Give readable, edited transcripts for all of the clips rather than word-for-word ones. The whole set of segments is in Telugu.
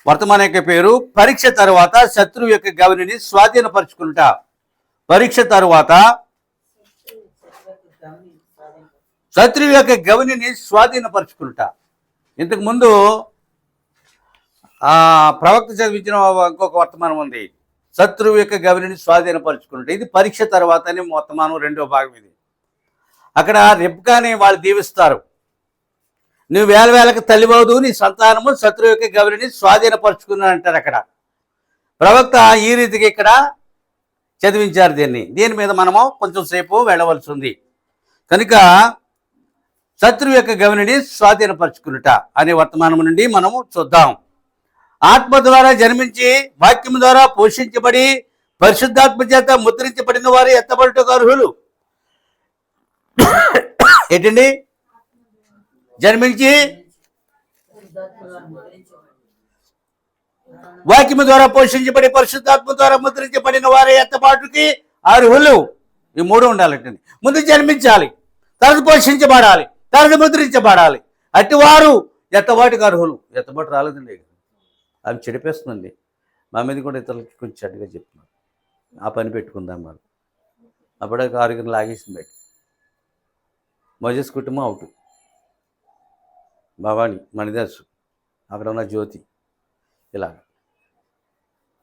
వర్తమానం యొక్క పేరు పరీక్ష తరువాత శత్రువు యొక్క గవనిని స్వాధీనపరుచుకుంటా. పరీక్ష తరువాత శత్రువు యొక్క గవనిని స్వాధీనపరుచుకుంటా. ఇంతకు ముందు ప్రవక్త చదివించిన ఇంకొక వర్తమానం ఉంది, శత్రువు యొక్క గవనిని స్వాధీనపరుచుకుంటా. ఇది పరీక్ష తర్వాత అని వర్తమానం రెండో భాగం. ఇది అక్కడ రెబ్కాని వాళ్ళు దీవిస్తారు, నువ్వు వేల వేలకు తల్లివదు, నీ సంతానము శత్రువు యొక్క గవనిని స్వాధీనపరుచుకున్నాను అంటారు. అక్కడ ప్రవక్త ఈ రీతికి ఇక్కడ చదివించారు దీని మీద మనము కొంచెం సేపు వెళ్ళవలసి ఉంది. కనుక శత్రువు యొక్క గవనిని స్వాధీనపరుచుకున్నట అనే వర్తమానం నుండి మనము చూద్దాం. ఆత్మ ద్వారా జన్మించి వాక్యం ద్వారా పోషించబడి పరిశుద్ధాత్మ చేత ముద్రించబడిన వారు ఎత్తబడుటకు అర్హులు. ఏంటండి? జన్మించి వాక్యము ద్వారా పోషించబడి పరిశుద్ధాత్మ ద్వారా ముద్రించబడిన వారి ఎత్తబాటుకి అర్హులు. ఈ మూడు ఉండాలంటండి. ముందు జన్మించాలి, తర్వాత పోషించబడాలి, తర్వాత ముద్రించబడాలి. అట్టి వారు ఎత్తబాటుకి అర్హులు. ఎత్తబాటు రాలేదండి, అవి చెడిపేస్తుందండి. మా మీద కూడా ఇతరులకి కొంచెం చెడ్డగా చెప్తున్నారు. ఆ పని పెట్టుకుందాం వాళ్ళు. అప్పుడే ఆరుగురు లాగేసింది బయట. మోజెస్ కుటుంబం అవుట్, భవాని, మణిదాసు, అక్కడ ఉన్న జ్యోతి, ఇలా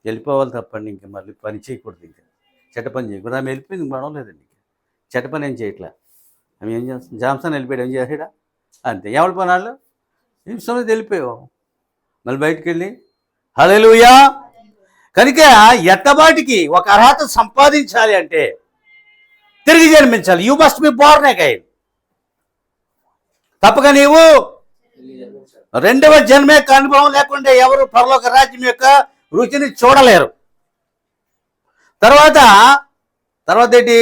వెళ్ళిపోవాలి తప్పండి. ఇంకా మళ్ళీ పని చేయకూడదు, ఇంకా చెడ్డ పని చేయకూడదు. ఆమె వెళ్ళిపోయింది, మనం లేదండి. చెడ్డ పని ఏం చేయట్లే. ఆమె ఏం చేస్తుంది? జామ్సన్ వెళ్ళిపోయాడు, ఏం చేసాడా? అంతే. ఎవరి పనాళ్ళు నిమిషంలో వెళ్ళిపోయావు, మళ్ళీ బయటికి వెళ్ళి హల్లెలూయా. కనుక ఎత్తబాటికి ఒక అర్హత సంపాదించాలి అంటే తిరిగి జన్మించాలి. You must be born again. తప్పక నీవు రెండవ జన్మ యొక్క అనుభవం లేకుండా ఎవరు పరలోక రాజ్యం యొక్క రుచిని చూడలేరు. తర్వాత ఏంటి?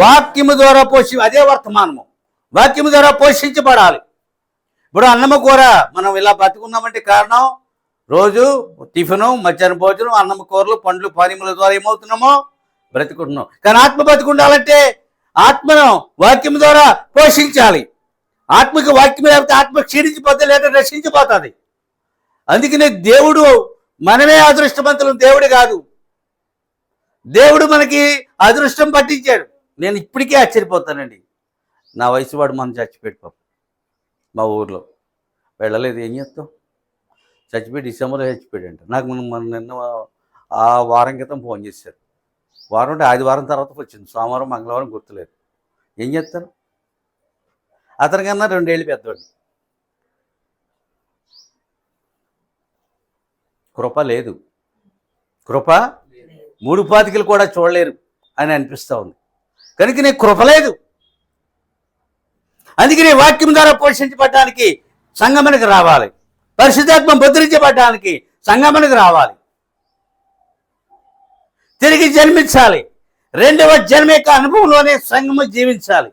వాక్యము ద్వారా అదే వర్తమానము వాక్యము ద్వారా పోషించబడాలి. ఇప్పుడు అన్నము కూర మనం ఇలా బతుకున్నామంటే కారణం రోజు టిఫిను, మధ్యాహ్నం భోజనం, అన్నము కూరలు, పండ్లు, పానీయముల ద్వారా ఏమవుతున్నామో బ్రతుకుంటున్నాం. కానీ ఆత్మ బతుకుండాలంటే ఆత్మను వాక్యం ద్వారా పోషించాలి. ఆత్మకి వాక్యం లేకపోతే ఆత్మ క్షీణించిపోతుంది, లేదా రక్షించిపోతుంది. అందుకనే దేవుడు, మనమే అదృష్టవంతులు, దేవుడు కాదు. దేవుడు మనకి అదృష్టం పట్టించాడు. నేను ఇప్పటికే ఆశ్చర్యపోతానండి. నా వయసు వాడు మనం చచ్చిపోయాడు పాపం. మా ఊర్లో వెళ్ళలేదు, ఏం చేస్తాం? చచ్చిపోయి డిసెంబర్లో చచ్చిపోయాడు అంట. నాకు నిన్న ఆ వారం క్రితం ఫోన్ చేశారు. వారం అంటే ఆదివారం తర్వాత వచ్చింది, సోమవారం మంగళవారం గుర్తులేదు. ఏం చేస్తారు? అతనికన్నా 2 ఏళ్ళు పెద్దవాడు. కృప లేదు, కృప 3 పాతికలు కూడా చూడలేరు అని అనిపిస్తూ ఉంది. కనుక నీకు కృప లేదు. అందుకని వాక్యం ద్వారా పోషించబడడానికి సంగమనకు రావాలి. పరిశుద్ధాత్మ ముద్రించబడడానికి సంగమనకు రావాలి. తిరిగి జన్మించాలి. రెండవ జన్మ యొక్క అనుభవంలోనే సంగము జీవించాలి.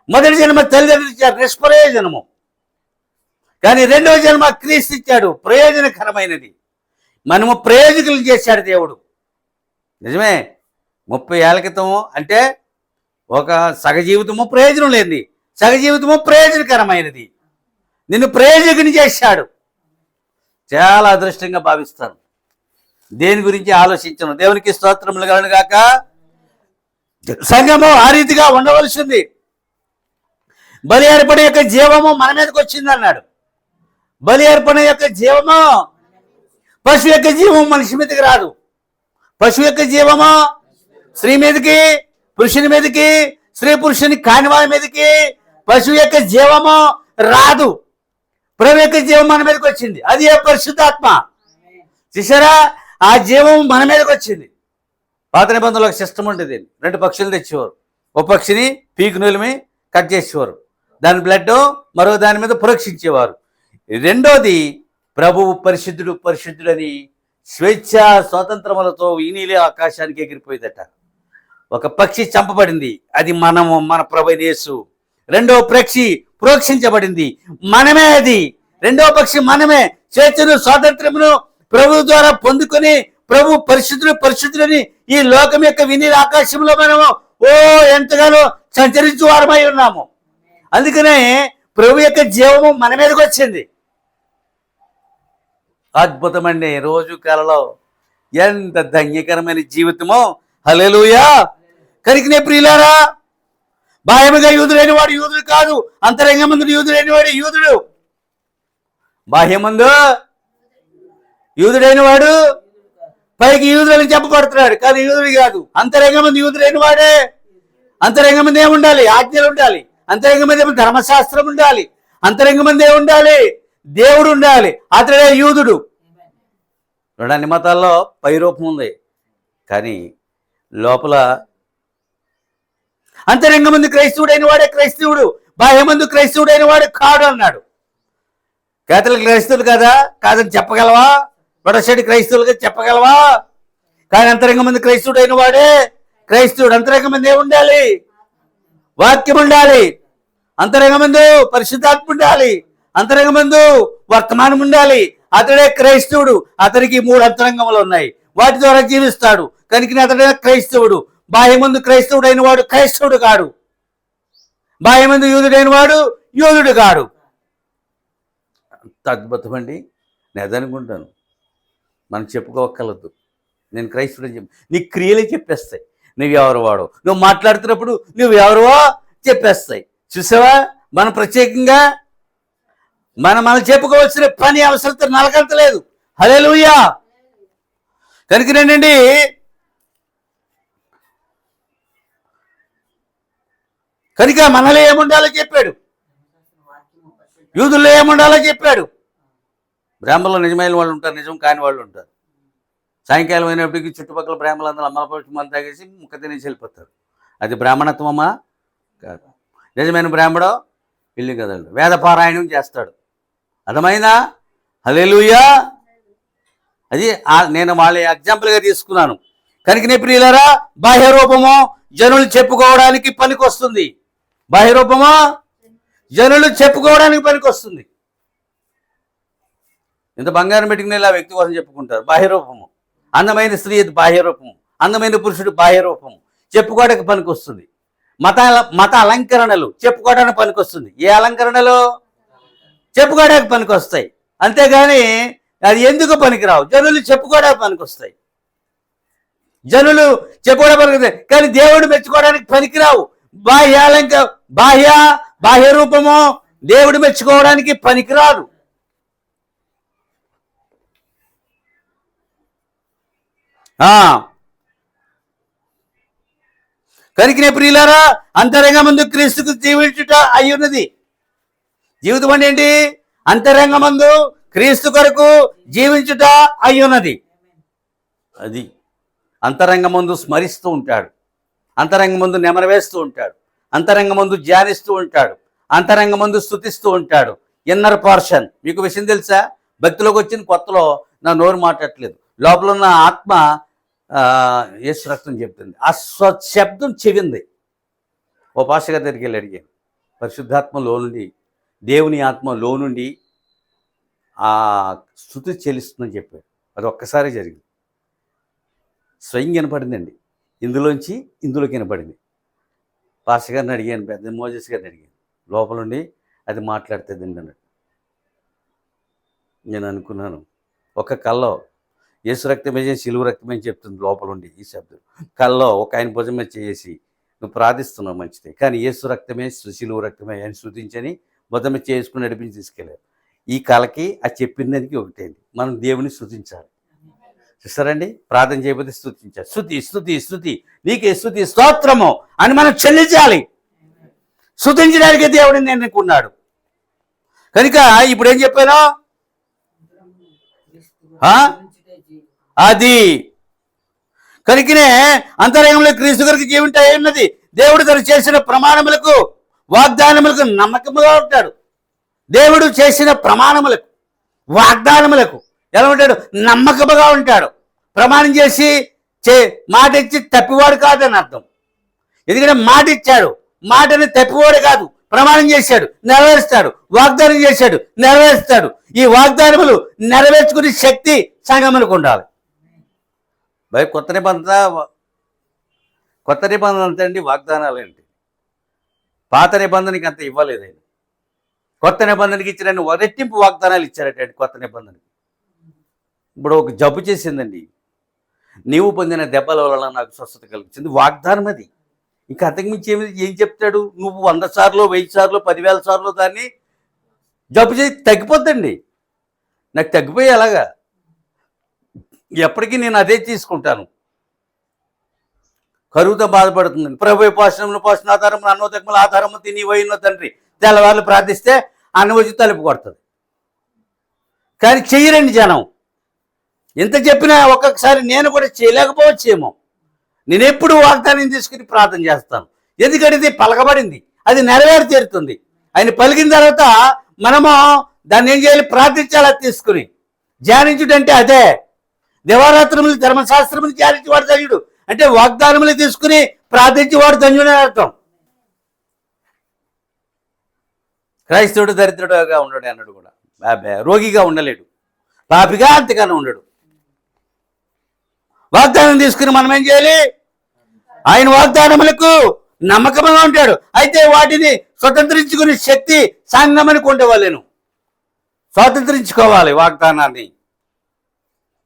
మొదటి జన్మ తల్లిదండ్రులు ఇచ్చారు, నిష్ప్రయోజనము. కానీ రెండవ జన్మ క్రీస్తు ఇచ్చాడు, ప్రయోజనకరమైనది. మనము ప్రయోజకులు చేశాడు దేవుడు. నిజమే, 30 ఏళ్ల క్రితము అంటే ఒక సగజీవితము ప్రయోజనం లేనిది, సగజీవితము ప్రయోజనకరమైనది. నిన్ను ప్రయోజకుని చేశాడు. చాలా అదృష్టంగా భావిస్తాను. దేని గురించి ఆలోచించను. దేవునికి స్తోత్రములు కలుగును గాక. సంఘము ఆ రీతిగా ఉండవలసింది. బలి అర్పణ యొక్క జీవము మన మీదకి వచ్చింది అన్నాడు. బలి అర్పణ యొక్క జీవము, పశువు యొక్క జీవము మనిషి మీదకి రాదు. పశువు యొక్క జీవము స్త్రీ మీదకి, పురుషుని మీదకి, స్త్రీ పురుషుని కాని వారి మీదకి పశువు యొక్క జీవము రాదు. ప్రభు యొక్క జీవం మన మీదకి వచ్చింది. అది ఏ పరిశుద్ధాత్మ. చూసారా, ఆ జీవం మన మీదకి వచ్చింది. పాత నిబంధనలో ఒక సిస్టమ్ ఉండేది. 2 పక్షులు తెచ్చేవారు. ఒక పక్షిని పీకు నూలిమి కట్ చేసేవారు, దాని బ్లడ్ మరో దాని మీద పురక్షించేవారు. రెండోది, ప్రభువు పరిశుద్ధుడు పరిశుద్ధుడని స్వేచ్ఛా స్వాతంత్రములతో ఈ నీలే ఆకాశానికి ఎగిరిపోయిందట. ఒక పక్షి చంపబడింది, అది మన ప్రభు యేసు. రెండో పక్షి ప్రోక్షించబడింది, మనమే. అది రెండో పక్షి మనమే. స్వేచ్ఛను స్వాతంత్రమును ప్రభు ద్వారా పొందుకొని ప్రభు పరిశుద్ధుడు పరిశుద్ధులని ఈ లోకం యొక్క వినీల ఆకాశంలో మనము ఎంతగానో సంచరించు వారమై ఉన్నాము. అందుకనే ప్రభు యొక్క జీవము మన మీదకి వచ్చింది. అద్భుతమండి. రోజు కలలో ఎంత ధన్యకరమైన జీవితమో. హల్లెలూయా. కనుకనే ప్రియులారా, బాహ్యముగా యూదుడైన వాడు యూదుడు కాదు, అంతరంగమందు యూదుడైన వాడు యూదుడు. బాహ్యమందు యూదుడైన వాడు పైకి యూదులని చెప్పబడుతున్నాడు, కానీ యూదుడు కాదు. అంతరంగమందు యూదుడైన వాడే. అంతరంగమంది ఏముండాలి? ఆజ్ఞలు ఉండాలి. అంతరంగమంది ఏమో ధర్మశాస్త్రం ఉండాలి. అంతరంగమంది ఏముండాలి? దేవుడు ఉండాలి. అతడే యూదుడు. అన్ని మతాల్లో పైరూపం ఉంది, కానీ లోపల అంతరంగమందు క్రైస్తవుడైన వాడే క్రైస్తవుడు, బాహ్యమందు క్రైస్తవుడైన వాడు కాడు అన్నాడు. కేథలిక్ క్రైస్తవులు కదా కాదని చెప్పగలవా? ప్రొటెస్టెంట్ క్రైస్తవులుగా చెప్పగలవా? కానీ అంతరంగమందు క్రైస్తవుడైన వాడే క్రైస్తవుడు. అంతరంగమంది ఏముండాలి? వాక్యం ఉండాలి. అంతరంగమందు పరిశుద్ధాత్మ ఉండాలి. అంతరంగమందు వర్తమానం ఉండాలి. అతడే క్రైస్తవుడు. అతనికి 3 అంతరంగములు ఉన్నాయి, వాటి ద్వారా జీవిస్తాడు. కనుక అతడే క్రైస్తవుడు. బాహ్యమందు క్రైస్తవుడైన వాడు క్రైస్తవుడు కాడు, బాహ్యమందు యూదుడైన వాడు యూదుడు కాడు. అంత అద్భుతమండి. నేను అనుకుంటాను, మనం చెప్పుకోగలదు నేను క్రైస్తవుడు అని చెప్పి నీ క్రియలే చెప్పేస్తాయి నువ్వెవరు వాడు. నువ్వు మాట్లాడుతున్నప్పుడు నువ్వెవరువో చెప్పేస్తాయి. చూసావా? మనం ప్రత్యేకంగా మనం చెప్పుకోవాల్సిన పని అవసరత నలకంతలేదు. హల్లెలూయా. కనుకనేనండి, కనుక మనలో ఏముండాలో చెప్పాడు, యూదుల్లో ఏముండాలో చెప్పాడు. బ్రాహ్మణులు నిజమైన వాళ్ళు ఉంటారు, నిజం కాని వాళ్ళు ఉంటారు. సాయంకాలం అయినప్పటికీ చుట్టుపక్కల బ్రాహ్మణులందరూ అమ్మలపక్షి మంది తాగేసి ముక్క తినేసి వెళ్ళిపోతారు. అది బ్రాహ్మణత్వమా? కాదు. నిజమైన బ్రాహ్మడు ఇల్లు కదండి, వేదపారాయణం చేస్తాడు. అర్థమైందా? హల్లెలూయా. అది నేను వాళ్ళ ఎగ్జాంపుల్గా తీసుకున్నాను. కనుకనే ప్రియులారా, బాహ్య రూపము జనులు చెప్పుకోవడానికి పనికొస్తుంది. బాహ్య రూపము జనులు చెప్పుకోవడానికి పనికొస్తుంది. ఇంత బంగారం పెట్టుకుని ఇలా వ్యక్తి కోసం చెప్పుకుంటారు. బాహ్య రూపము. అందమైన స్త్రీ బాహ్య రూపము, అందమైన పురుషుడు బాహ్య రూపము చెప్పుకోవడానికి పనికొస్తుంది. మత అలంకరణలు చెప్పుకోవడానికి పనికొస్తుంది. ఏ అలంకరణలు? చెప్పుకోవడానికి పనికొస్తాయి. అంతేగాని అది ఎందుకు పనికిరావు. జనులు చెప్పుకోవడానికి పనికొస్తాయి. జనులు చెప్పుకోవడానికి పనికొస్తాయి, కానీ దేవుడు మెచ్చుకోవడానికి పనికిరావు. బాహ్య రూపము దేవుడు మెచ్చుకోవడానికి పనికిరాదు. కనుకనే ప్రియులారా, అంతరంగమందు క్రీస్తుకు జీవించుట అయ్యున్నది. జీవితం అంటే ఏంటి? అంతరంగమందు క్రీస్తు కొరకు జీవించుట అయ్యున్నది. అది అంతరంగమందు స్మరిస్తూ ఉంటాడు, అంతరంగమందు నెమరవేస్తూ ఉంటాడు, అంతరంగమందు ధ్యానిస్తూ ఉంటాడు, అంతరంగమందు స్తుతిస్తూ ఉంటాడు. Inner portion. మీకు విషయం తెలుసా? భక్తిలోకి వచ్చిన కొత్తలో నా నోరు మాట్లాడట్లేదు, లోపల ఉన్న ఆత్మ యేసు రక్తం చెప్తుంది. ఆ శబ్దం చెవింది. ఓ పాస్టర్ గారి దగ్గరికి వెళ్ళి అడిగాను, పరిశుద్ధాత్మలో నుండి, దేవుని ఆత్మలో నుండి ఆ స్తుతి చెల్లిస్తుందని చెప్పాడు. అది ఒక్కసారి జరిగింది. స్వయం వినపడిందండి. ఇందులోంచి ఇందులోకి వినపడింది. పాస్టర్ గారిని అడిగాను, పెద్ద మోజెస్ గారిని అడిగాను, లోపల నుండి అది మాట్లాడుతుందండి అన్నాడు. నేను అనుకున్నాను, ఒక కల్లో యేసు రక్తమే సిలువ రక్తమే చెప్తుంది లోపల ఉండి ఈ శబ్దం. కల్లో ఒక ఆయన భుజం మీద చేసి నువ్వు ప్రార్థిస్తున్నావు మంచిదే, కానీ యేసు రక్తమే సిలువ రక్తమే అని స్తుతించని భుజం మీద చేసుకుని నడిపించి తీసుకెళ్ళారు. ఈ కళకి అది చెప్పిన దానికి ఒకటేంటి, మనం దేవుని స్తుతించాలి. చూస్తారండి, ప్రార్థన చేయకపోతే స్తుతించాలి. స్తుతి స్తుతి స్తుతి నీకే స్తుతి స్తోత్రము అని మనం చెల్లించాలి. స్తుతించడానికి దేవుడిని ఎన్నుకున్నాడు. కనుక ఇప్పుడు ఏం చెప్పాను? అది కనుకనే అంతరంగంలో క్రీస్తు కొరకు జీవింట ఉన్నది. దేవుడు తను చేసిన ప్రమాణములకు వాగ్దానములకు నమ్మకముగా ఉంటాడు. దేవుడు చేసిన ప్రమాణములకు వాగ్దానములకు ఎలా ఉంటాడు? నమ్మకముగా ఉంటాడు. ప్రమాణం చేసి మాట ఇచ్చి తప్పివాడు కాదని అర్థం. ఎందుకంటే మాట ఇచ్చాడు, మాటని తప్పివాడు కాదు. ప్రమాణం చేశాడు, నెరవేరుస్తాడు. వాగ్దానం చేశాడు, నెరవేరుస్తాడు. ఈ వాగ్దానములు నెరవేర్చుకునే శక్తి సంఘములకు ఉండాలి. కొత్త నిబంధన అంతే అండి, వాగ్దానాలు ఏంటి? పాత నిబంధనకి అంత ఇవ్వలేదు ఆయన. కొత్త నిబంధనకి ఇచ్చిన రెట్టింపు వాగ్దానాలు ఇచ్చారట కొత్త నిబంధనకి. ఇప్పుడు ఒక జబ్బు చేసిందండి, నీవు పొందిన దెబ్బల వలన నాకు స్వస్థత కలిగించింది, వాగ్దానం అది. ఇంకా అంతకుమించి ఏం చెప్తాడు? నువ్వు 100 సార్లు 1000 సార్లు 10,000 సార్లు దాన్ని జబ్బు చేసి తగ్గిపోద్దండి. నాకు తగ్గిపోయి అలాగా ఎప్పటికీ నేను అదే తీసుకుంటాను. కరువుతో బాధపడుతుందండి, ప్రభు పోషణములు పోషణాధారము అన్నోదకములు ఆధారము తిని పోయిన తండ్రి, తెల్లవాళ్ళు ప్రార్థిస్తే అన్నం వచ్చి తలుపు కొడుతుంది. కానీ చెయ్యరండి జనం. ఎంత చెప్పినా ఒక్కొక్కసారి నేను కూడా చేయలేకపోవచ్చేమో. నేను ఎప్పుడు వాగ్దానం తీసుకుని ప్రార్థన చేస్తాను, ఎందుకంటే ఇది పలకబడింది, అది నెరవేరి తీరుతుంది. ఆయన పలికిన తర్వాత మనము దాన్ని ఏం చేయాలి? ప్రార్థించాలి. అది తీసుకుని ధ్యానించుడంటే అదే. దేవారాత్రములు ధర్మశాస్త్రములు ధ్యానించేవాడు ధన్యుడు అంటే వాగ్దానములు తీసుకుని ప్రార్థించేవాడు ధన్యుడు అని అర్థం. క్రైస్తవుడు దరిద్రుడుగా ఉండడు అన్నాడు కూడా. రోగిగా ఉండలేడు, పాపిగా అంతగానే ఉండడు. వాగ్దానం తీసుకుని మనం ఏం చేయాలి? ఆయన వాగ్దానములకు నమ్మకంగా ఉంటాడు. అయితే వాటిని స్వతంత్రించుకునే శక్తి సంగమనికి ఉండేవాళ్ళను. స్వాతంత్రించుకోవాలి వాగ్దానాన్ని.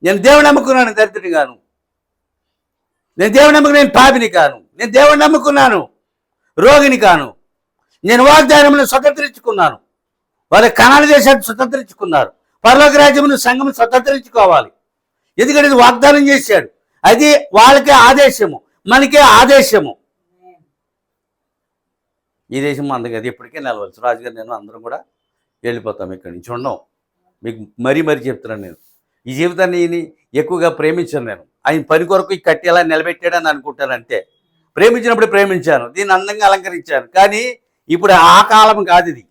నేను దేవుని నమ్ముకున్నాను, దరిద్రుని గాను. నేను దేవుని నమ్ముకుని నేను పాపిని కాను. నేను దేవుని నమ్ముకున్నాను, రోగిని కాను. నేను వాగ్దానమును స్వతంత్రించుకున్నాను. వాళ్ళ కణాల దేశాన్ని స్వతంత్రించుకున్నారు. పరలోక రాజ్యమును సంఘం స్వతంత్రించుకోవాలి. ఎందుకంటే ఇది వాగ్దానం చేశాడు. అది వాళ్ళకే ఆదేశము, మనకే ఆదేశము. ఈ దేశం మనది కదా, ఇప్పటికే నిలవచ్చు. రాజుగారు నేను అందరం కూడా వెళ్ళిపోతాం ఇక్కడి నుంచి, ఉండం. మీకు మరీ చెప్తున్నాను, నేను ఈ జీవితాన్ని ఎక్కువగా ప్రేమించాను. నేను ఆయన పని కొరకు ఈ కట్టి ఎలా నిలబెట్టాడని అనుకుంటాను. అంతే. ప్రేమించినప్పుడు ప్రేమించాను, దీన్ని అందంగా అలంకరించాను. కానీ ఇప్పుడు ఆ కాలం కాదు ఇది.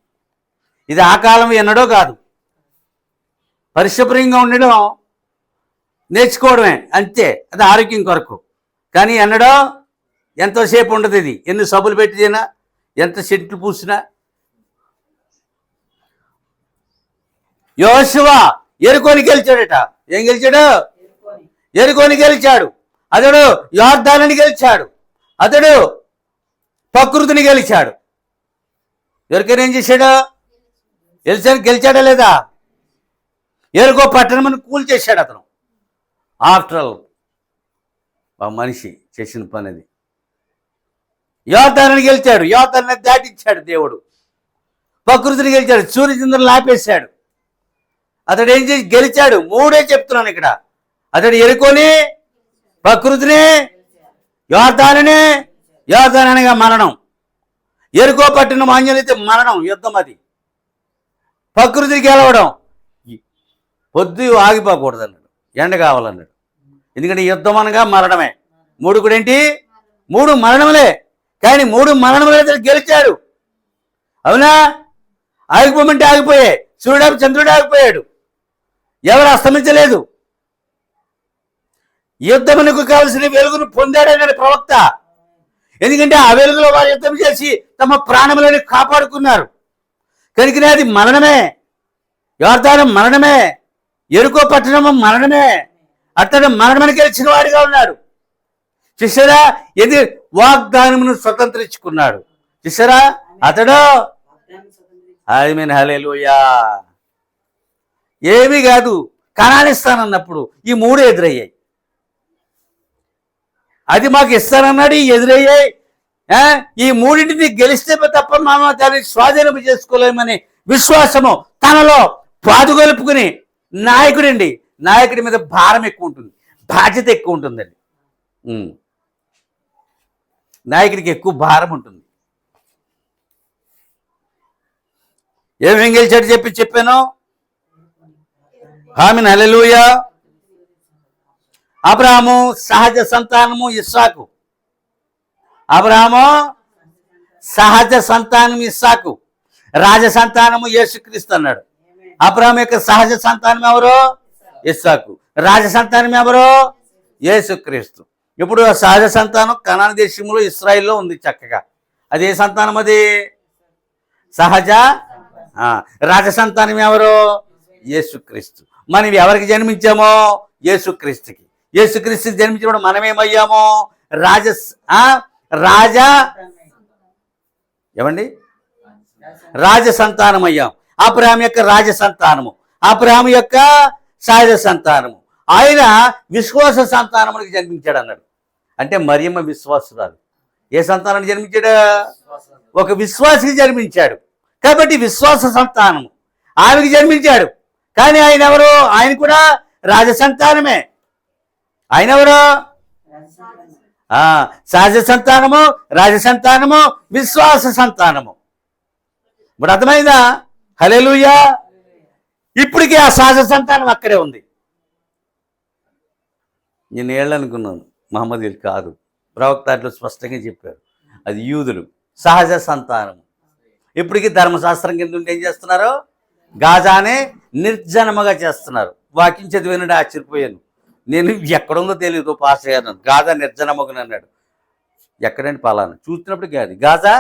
ఇది ఆ కాలం ఎన్నడో కాదు. పరిశుభ్రంగా ఉండడం నేర్చుకోవడమే అంతే, అది ఆరోగ్యం కొరకు. కానీ ఎన్నడో ఎంతోసేపు ఉండదు ఇది. ఎన్ని సబ్బులు పెట్టినా, ఎంత చెట్లు పూసినా. యోషువ ఎరుకోని గెలిచాడట. ఏం గెలిచాడు? ఎరుకోని గెలిచాడు. అతడు యోర్దానుని గెలిచాడు. అతడు ప్రకృతిని గెలిచాడు. ఎవరికైనా ఏం చేశాడు? గెలిచాడా లేదా? ఎరుకో పట్టణం కూల్చేశాడు అతను. ఆఫ్టర్ ఆల్ మనిషి చేసిన పని అది. యోర్దానుని గెలిచాడు, యోర్దానుని దాటించాడు దేవుడు. ప్రకృతిని గెలిచాడు, సూర్యచంద్రులను ఆపేశాడు. అతడు ఏం చేసి గెలిచాడు? 3 చెప్తున్నాను ఇక్కడ. అతడు ఎరుకోని, ప్రకృతిని, యోర్దానుని. యోర్దాను అనగా మరణం. ఎరుకో పట్టణం ఆంజనేయులైతే మరణం, యుద్ధం అది. ప్రకృతిని గెలవడం, పొద్దు ఆగిపోకూడదు అన్నాడు, ఎండ కావాలన్నాడు. ఎందుకంటే యుద్ధం అనగా మరణమే. 3 కూడా ఏంటి? 3 మరణములే. కానీ 3 మరణములే గెలిచాడు. అవునా? ఆగిపోమంటే ఆగిపోయాయి. సూర్యుడు చంద్రుడు ఆగిపోయాడు, ఎవరు అస్తమించలేదు. యుద్ధమునకు కావలసిన వెలుగును పొందాడన్నాడు ప్రవక్త. ఎందుకంటే ఆ వెలుగులో వారు యుద్ధం చేసి తమ ప్రాణములను కాపాడుకున్నారు. కనుకనే అది మరణమే. యోర్దాను మరణమే, ఎరుకో పట్టణము మరణమే. అతడు మరణమని గెలిచిన వాడిగా ఉన్నాడు. చూసారా? ఇది వాగ్దానమును స్వతంత్రించుకున్నాడు. చూసారా? అతడు ఆమేన్ హల్లెలూయా. ఏమీ కాదు, కనాన్ని ఇస్తానన్నప్పుడు ఈ 3 ఎదురయ్యాయి. అది మాకు ఇస్తానన్నాడు, ఎదురయ్యాయి. ఈ 3టిని గెలిస్తే తప్ప మనం దాన్ని స్వాధీనం చేసుకోలేమని విశ్వాసము తనలో పాదుగొలుపుకుని నాయకుడండి. నాయకుడి మీద భారం ఎక్కువ ఉంటుంది, బాధ్యత ఎక్కువ ఉంటుందండి. నాయకుడికి ఎక్కువ భారం ఉంటుంది. ఏమేం గెలిచాడు చెప్పాను. ఆమేన్ హల్లెలూయా. అబ్రాహాము సహజ సంతానము ఇస్సాకు. అబ్రాహాము సహజ సంతానం ఇస్సాకు, రాజ సంతానము యేసుక్రీస్తు అన్నాడు. అబ్రాహాము యొక్క సహజ సంతానం ఎవరు? ఇస్సాకు. రాజ సంతానం ఎవరు? యేసుక్రీస్తు. ఇప్పుడు సహజ సంతానం కనాను దేశంలో ఇశ్రాయేల్లో ఉంది చక్కగా. అది ఏ సంతానం? అది సహజ. రాజ సంతానం ఎవరు? యేసుక్రీస్తు. మనం ఎవరికి జన్మించామో? యేసుక్రీస్తుకి. యేసుక్రీస్తుకి జన్మించినప్పుడు మనమేమయ్యామో? రాజా ఏమండి? రాజ సంతానం అయ్యాం. అబ్రాహాము యొక్క రాజ సంతానము, అబ్రాహాము యొక్క సహజ సంతానము. ఆయన విశ్వాస సంతానమునికి జన్మించాడు అన్నాడు. అంటే మరియమ్మ విశ్వాసురాలు. ఏ సంతానాన్ని జన్మించాడు? ఒక విశ్వాసికి జన్మించాడు. కాబట్టి విశ్వాస సంతానము ఆమెకి జన్మించాడు. కానీ ఆయన ఎవరు? ఆయన కూడా రాజ సంతానమే. ఆయన ఎవరు? సహజ సంతానము, రాజ సంతానము, విశ్వాస సంతానము. ఇప్పుడు అర్థమైందా? హల్లెలూయా. ఇప్పటికీ ఆ సహజ సంతానం అక్కడే ఉంది. నేను ఏళ్ళనుకున్నాను, మహమ్మదీలు కాదు. ప్రవక్త అట్లు స్పష్టంగా చెప్పారు, అది యూదులు, సహజ సంతానము. ఇప్పటికీ ధర్మశాస్త్రం కింద ఉండి ఏం చేస్తున్నారు? గాజానే నిర్జనముగా చేస్తున్నారు. వాక్యం చదివినట్టు ఆశ్చర్యపోయాను. నేను ఎక్కడుందో తెలియదు. పాస్టర్ గారు గాజా నిర్జనముగా అన్నాడు. ఎక్కడండి? పలానా చూస్తున్నప్పుడు కాదు, గాజా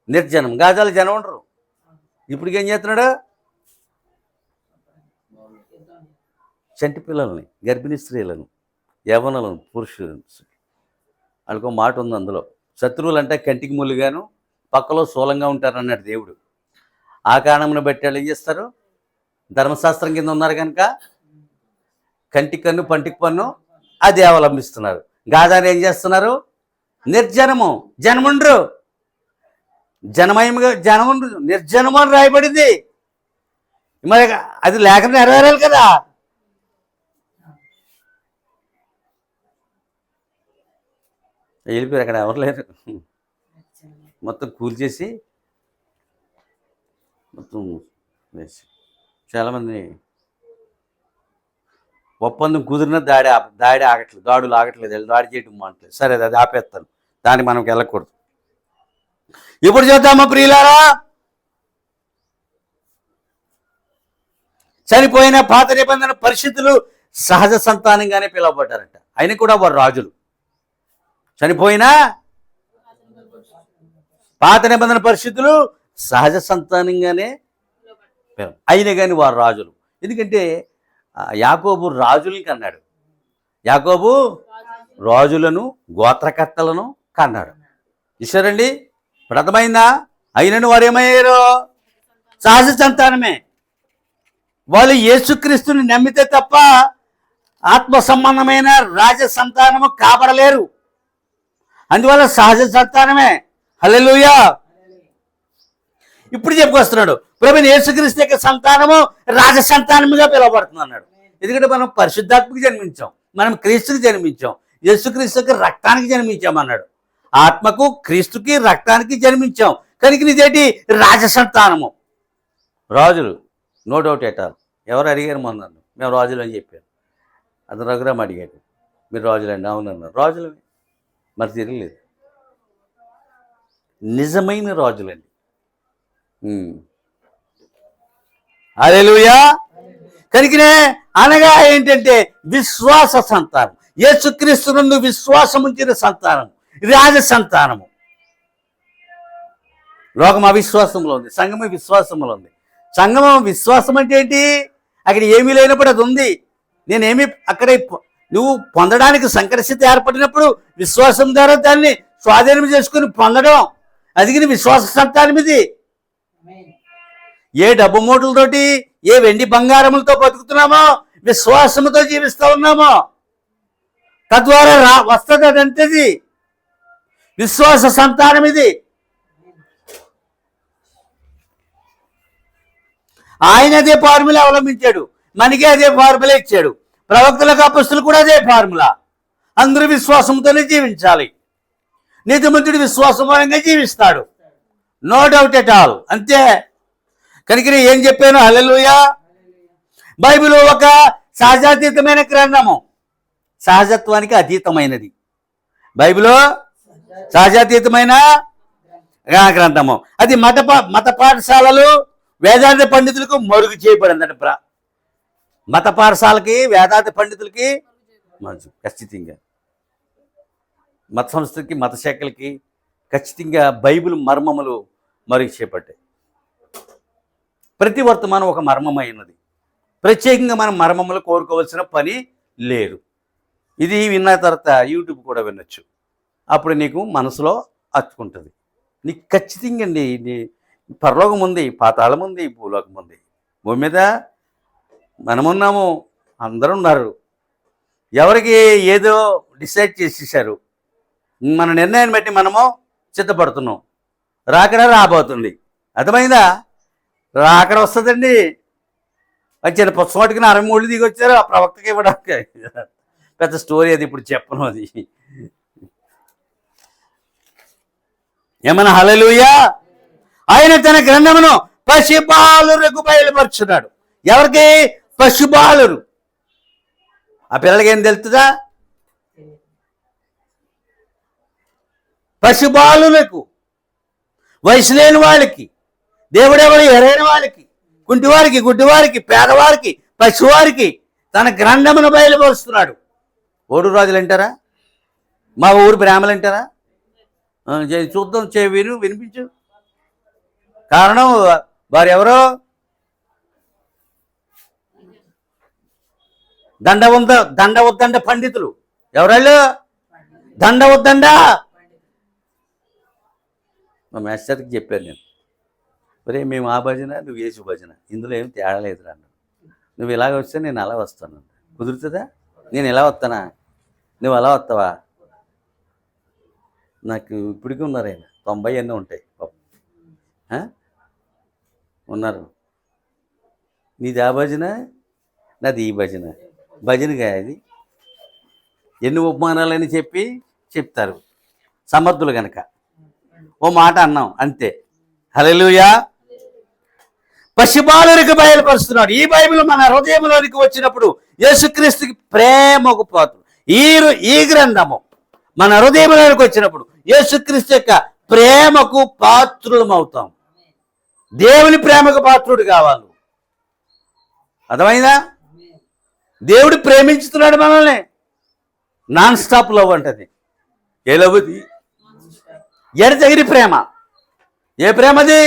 నిర్జనం. గాజాలు జనం ఉండరు. ఇప్పటికేం చేస్తున్నాడు? చంటి పిల్లల్ని, గర్భిణీ స్త్రీలను, యవ్వనులను, పురుషులను. వాళ్ళకో మాట ఉంది అందులో, శత్రువులు అంటే కంటికి ముళ్ళుగాను పక్కలో శూలంగా ఉంటారన్నాడు దేవుడు. ఆ కారణమును బట్టి వాళ్ళు ఏం చేస్తారు? ధర్మశాస్త్రం కింద ఉన్నారు కనుక కంటికి కన్ను పంటికి పన్ను అది అవలంబిస్తున్నారు. గాజాని ఏం చేస్తున్నారు? నిర్జనము, జనముండ్రు. జనమయముగా జనముండ్రు, నిర్జనము అని రాయబడింది. మరి అది లేఖనం నెరవేరాలి కదా. వెళ్ళిపోయారు, అక్కడ ఎవరు లేరు. మొత్తం కూల్చేసి మొత్తం వేసి చాలామంది ఒప్పందం కుదిరిన దాడి ఆగట్లేదు, దాడులు ఆగట్లేదు, దాడి చేయటం మానట్లేదు. సరే, అది ఆపేస్తాను, దానికి మనకు వెళ్ళకూడదు. ఇప్పుడు చూద్దామా ప్రియులారా, చనిపోయిన పాత నిబంధన పరిస్థితులు సహజ సంతానంగానే పిలువబడ్డారట. అయినా కూడా వారు రాజులు. చనిపోయిన పాత నిబంధన పరిస్థితులు సహజ సంతానంగానే అయినా కానీ వారు రాజులు. ఎందుకంటే యాకోబు రాజుల్ని కన్నాడు. యాకోబు రాజులను, గోత్రకర్తలను కన్నాడు. చూశారండి? ఇప్పుడు అర్థమైందా? అయినను వారు ఏమయ్యారు? సహజ సంతానమే. వాళ్ళు యేసుక్రీస్తుని నమ్మితే తప్ప ఆత్మ సంబంధమైన రాజ సంతానము కాబడలేరు. అందువల్ల సహజ సంతానమే. హల్లెలూయా. ఇప్పుడు చెప్పుకొస్తున్నాడు, ప్రభువైన యేసుక్రీస్తు యొక్క సంతానము రాజ సంతానముగా పిలువబడుతుంది అన్నాడు. ఎందుకంటే మనం పరిశుద్ధాత్మకి జన్మించాం, మనం క్రీస్తుకి జన్మించాం, యేసుక్రీస్తు యొక్క రక్తానికి జన్మించామన్నాడు. ఆత్మకు, క్రీస్తుకి, రక్తానికి జన్మించాం కనుక ఇదేంటి? రాజ సంతానము, రాజులు. No doubt at all. ఎవరు అడిగారు మొన్న? మేము రాజులు అని చెప్పారు. అది రఘురామ్ అడిగాడు, మీరు రాజులండి? అవునన్నారు. రాజులు మరి తిరగలేదు, నిజమైన రాజులండి. హల్లెలూయా. కనుకనే అనగా ఏంటంటే విశ్వాస సంతానం, యేసుక్రీస్తునందు విశ్వాసం ఉంచిన సంతానం, రాజ సంతానము. లోకం అవిశ్వాసంలో ఉంది, సంఘం విశ్వాసంలో ఉంది. సంఘం విశ్వాసం అంటే ఏంటి? అక్కడ ఏమీ లేనప్పుడు అది ఉంది. నేనేమి అక్కడ నువ్వు పొందడానికి సంకర్షిత ఏర్పడినప్పుడు విశ్వాసం ద్వారా దాన్ని స్వాధీనం చేసుకుని పొందడం, అది విశ్వాస సంతానం. ఇది ఏ డబ్బు మూటలతోటి, ఏ వెండి బంగారములతో బతుకుతున్నామో విశ్వాసముతో జీవిస్తూ ఉన్నామో తద్వారా వస్తుంది. అదంతది విశ్వాస సంతానం. ఇది ఆయన అదే ఫార్ములా అవలంబించాడు, మనకి అదే ఫార్ములా ఇచ్చాడు. ప్రవక్తలకు, అపొస్తలులకు కూడా అదే ఫార్ములా. అందరూ విశ్వాసంతోనే జీవించాలి. నీతిమంతుడు విశ్వాసమూలంగా జీవిస్తాడు, నో డౌట్ ఎట్ ఆల్. అంతే. కనుక ఏం చెప్పాను? హల్లెలూయా. బైబిల్ ఒక సహజాతీతమైన గ్రంథము, సహజత్వానికి అతీతమైనది. బైబిల్ సహజాతీతమైన గ్రంథము. అది మత పాఠశాలలు, వేదాంత పండితులకు మరుగు చేయబడిందట. మత పాఠశాలకి, వేదాంత పండితులకి ఖచ్చితంగా, మత సంస్థలకి, మత శాఖలకి ఖచ్చితంగా బైబిల్ మర్మములు మరుగు చేపట్టాయి. ప్రతి వర్తమానం ఒక మర్మమైనది. ప్రత్యేకంగా మనం మర్మములు కోరుకోవాల్సిన పని లేదు. ఇది విన్న తర్వాత యూట్యూబ్ కూడా వినొచ్చు. అప్పుడు నీకు మనసులో అచ్చుకుంటుంది. నీకు ఖచ్చితంగా అండి, పరలోకం ఉంది, పాతాళం ఉంది, భూలోకం ఉంది. భూమి మీద మనమున్నాము, అందరూ ఉన్నారు. ఎవరికి ఏదో డిసైడ్ చేసేసారు. మన నిర్ణయాన్ని బట్టి మనము సిద్ధపడుతున్నాం. రాకడ రాబోతుంది. అర్థమైందా? రాకడ వస్తుందండి. అది చిన్న పుస్తకం 63 దిగి వచ్చారు ఆ ప్రవక్తకి ఇవ్వడానికి. పెద్ద స్టోరీ అది, ఇప్పుడు చెప్పను అది. ఏమన్నా హల్లెలూయా. ఆయన తన గ్రంథమును పసిబాలురకు బయలుపరుచున్నాడు. ఎవరికి? పసిబాలురు. ఆ పిల్లలకి ఏం తెలుస్తుందా? పసిబాలులకు, వయసు లేని వాళ్ళకి, దేవుడెవరు ఎరైన వాళ్ళకి, కుంటివారికి, గుడ్డివారికి, పేదవారికి, పసివారికి తన గ్రంథమును బయలుపరుస్తున్నాడు. ఓడు రాజులు అంటారా? మా ఊరు బ్రాహ్మలు అంటారా? చూద్దాం, వినిపించు. కారణం వారు ఎవరో దండ పండితులు. ఎవరాళ్ళు? దండ. మా మేస్టర్కి చెప్పాను నేను, ఒరే మేము ఆ భజన, నువ్వు యేసు భజన, ఇందులో ఏం తేడా లేదురా అన్నాడు. నువ్వు ఇలాగ వస్తే నేను అలా వస్తాను. కుదురుతుందా? నేను ఇలా వస్తానా? నువ్వు అలా వస్తావా? నాకు ఇప్పటికీ ఉన్నారు ఆయన, 90 అన్నీ ఉంటాయి ఉన్నారు. నీది ఆ భజన, నాది ఈ భజన. భజనగా అది ఎన్ని ఉపమానాలని చెప్తారు సమర్థులు కనుక. ఓ మాట అన్నాం అంతే. హల్లెలూయా. పసిబాలురికి బయలుపరుస్తున్నాడు. ఈ బైబిల్ మన హృదయంలోనికి వచ్చినప్పుడు యేసుక్రీస్తుకి ప్రేమకు పాత్రుడు. ఈ గ్రంథము మన హృదయంలోనికి వచ్చినప్పుడు యేసుక్రీస్తు యొక్క ప్రేమకు పాత్రులం అవుతాం. దేవుని ప్రేమకు పాత్రుడు కావాలి. అర్థమైందా? దేవుడు ప్రేమించుతున్నాడు మనల్ని. నాన్ స్టాప్ లవ్ అంటది. ఏ లవ్? ఎడతెగిరి ప్రేమ. ఏ ప్రేమది?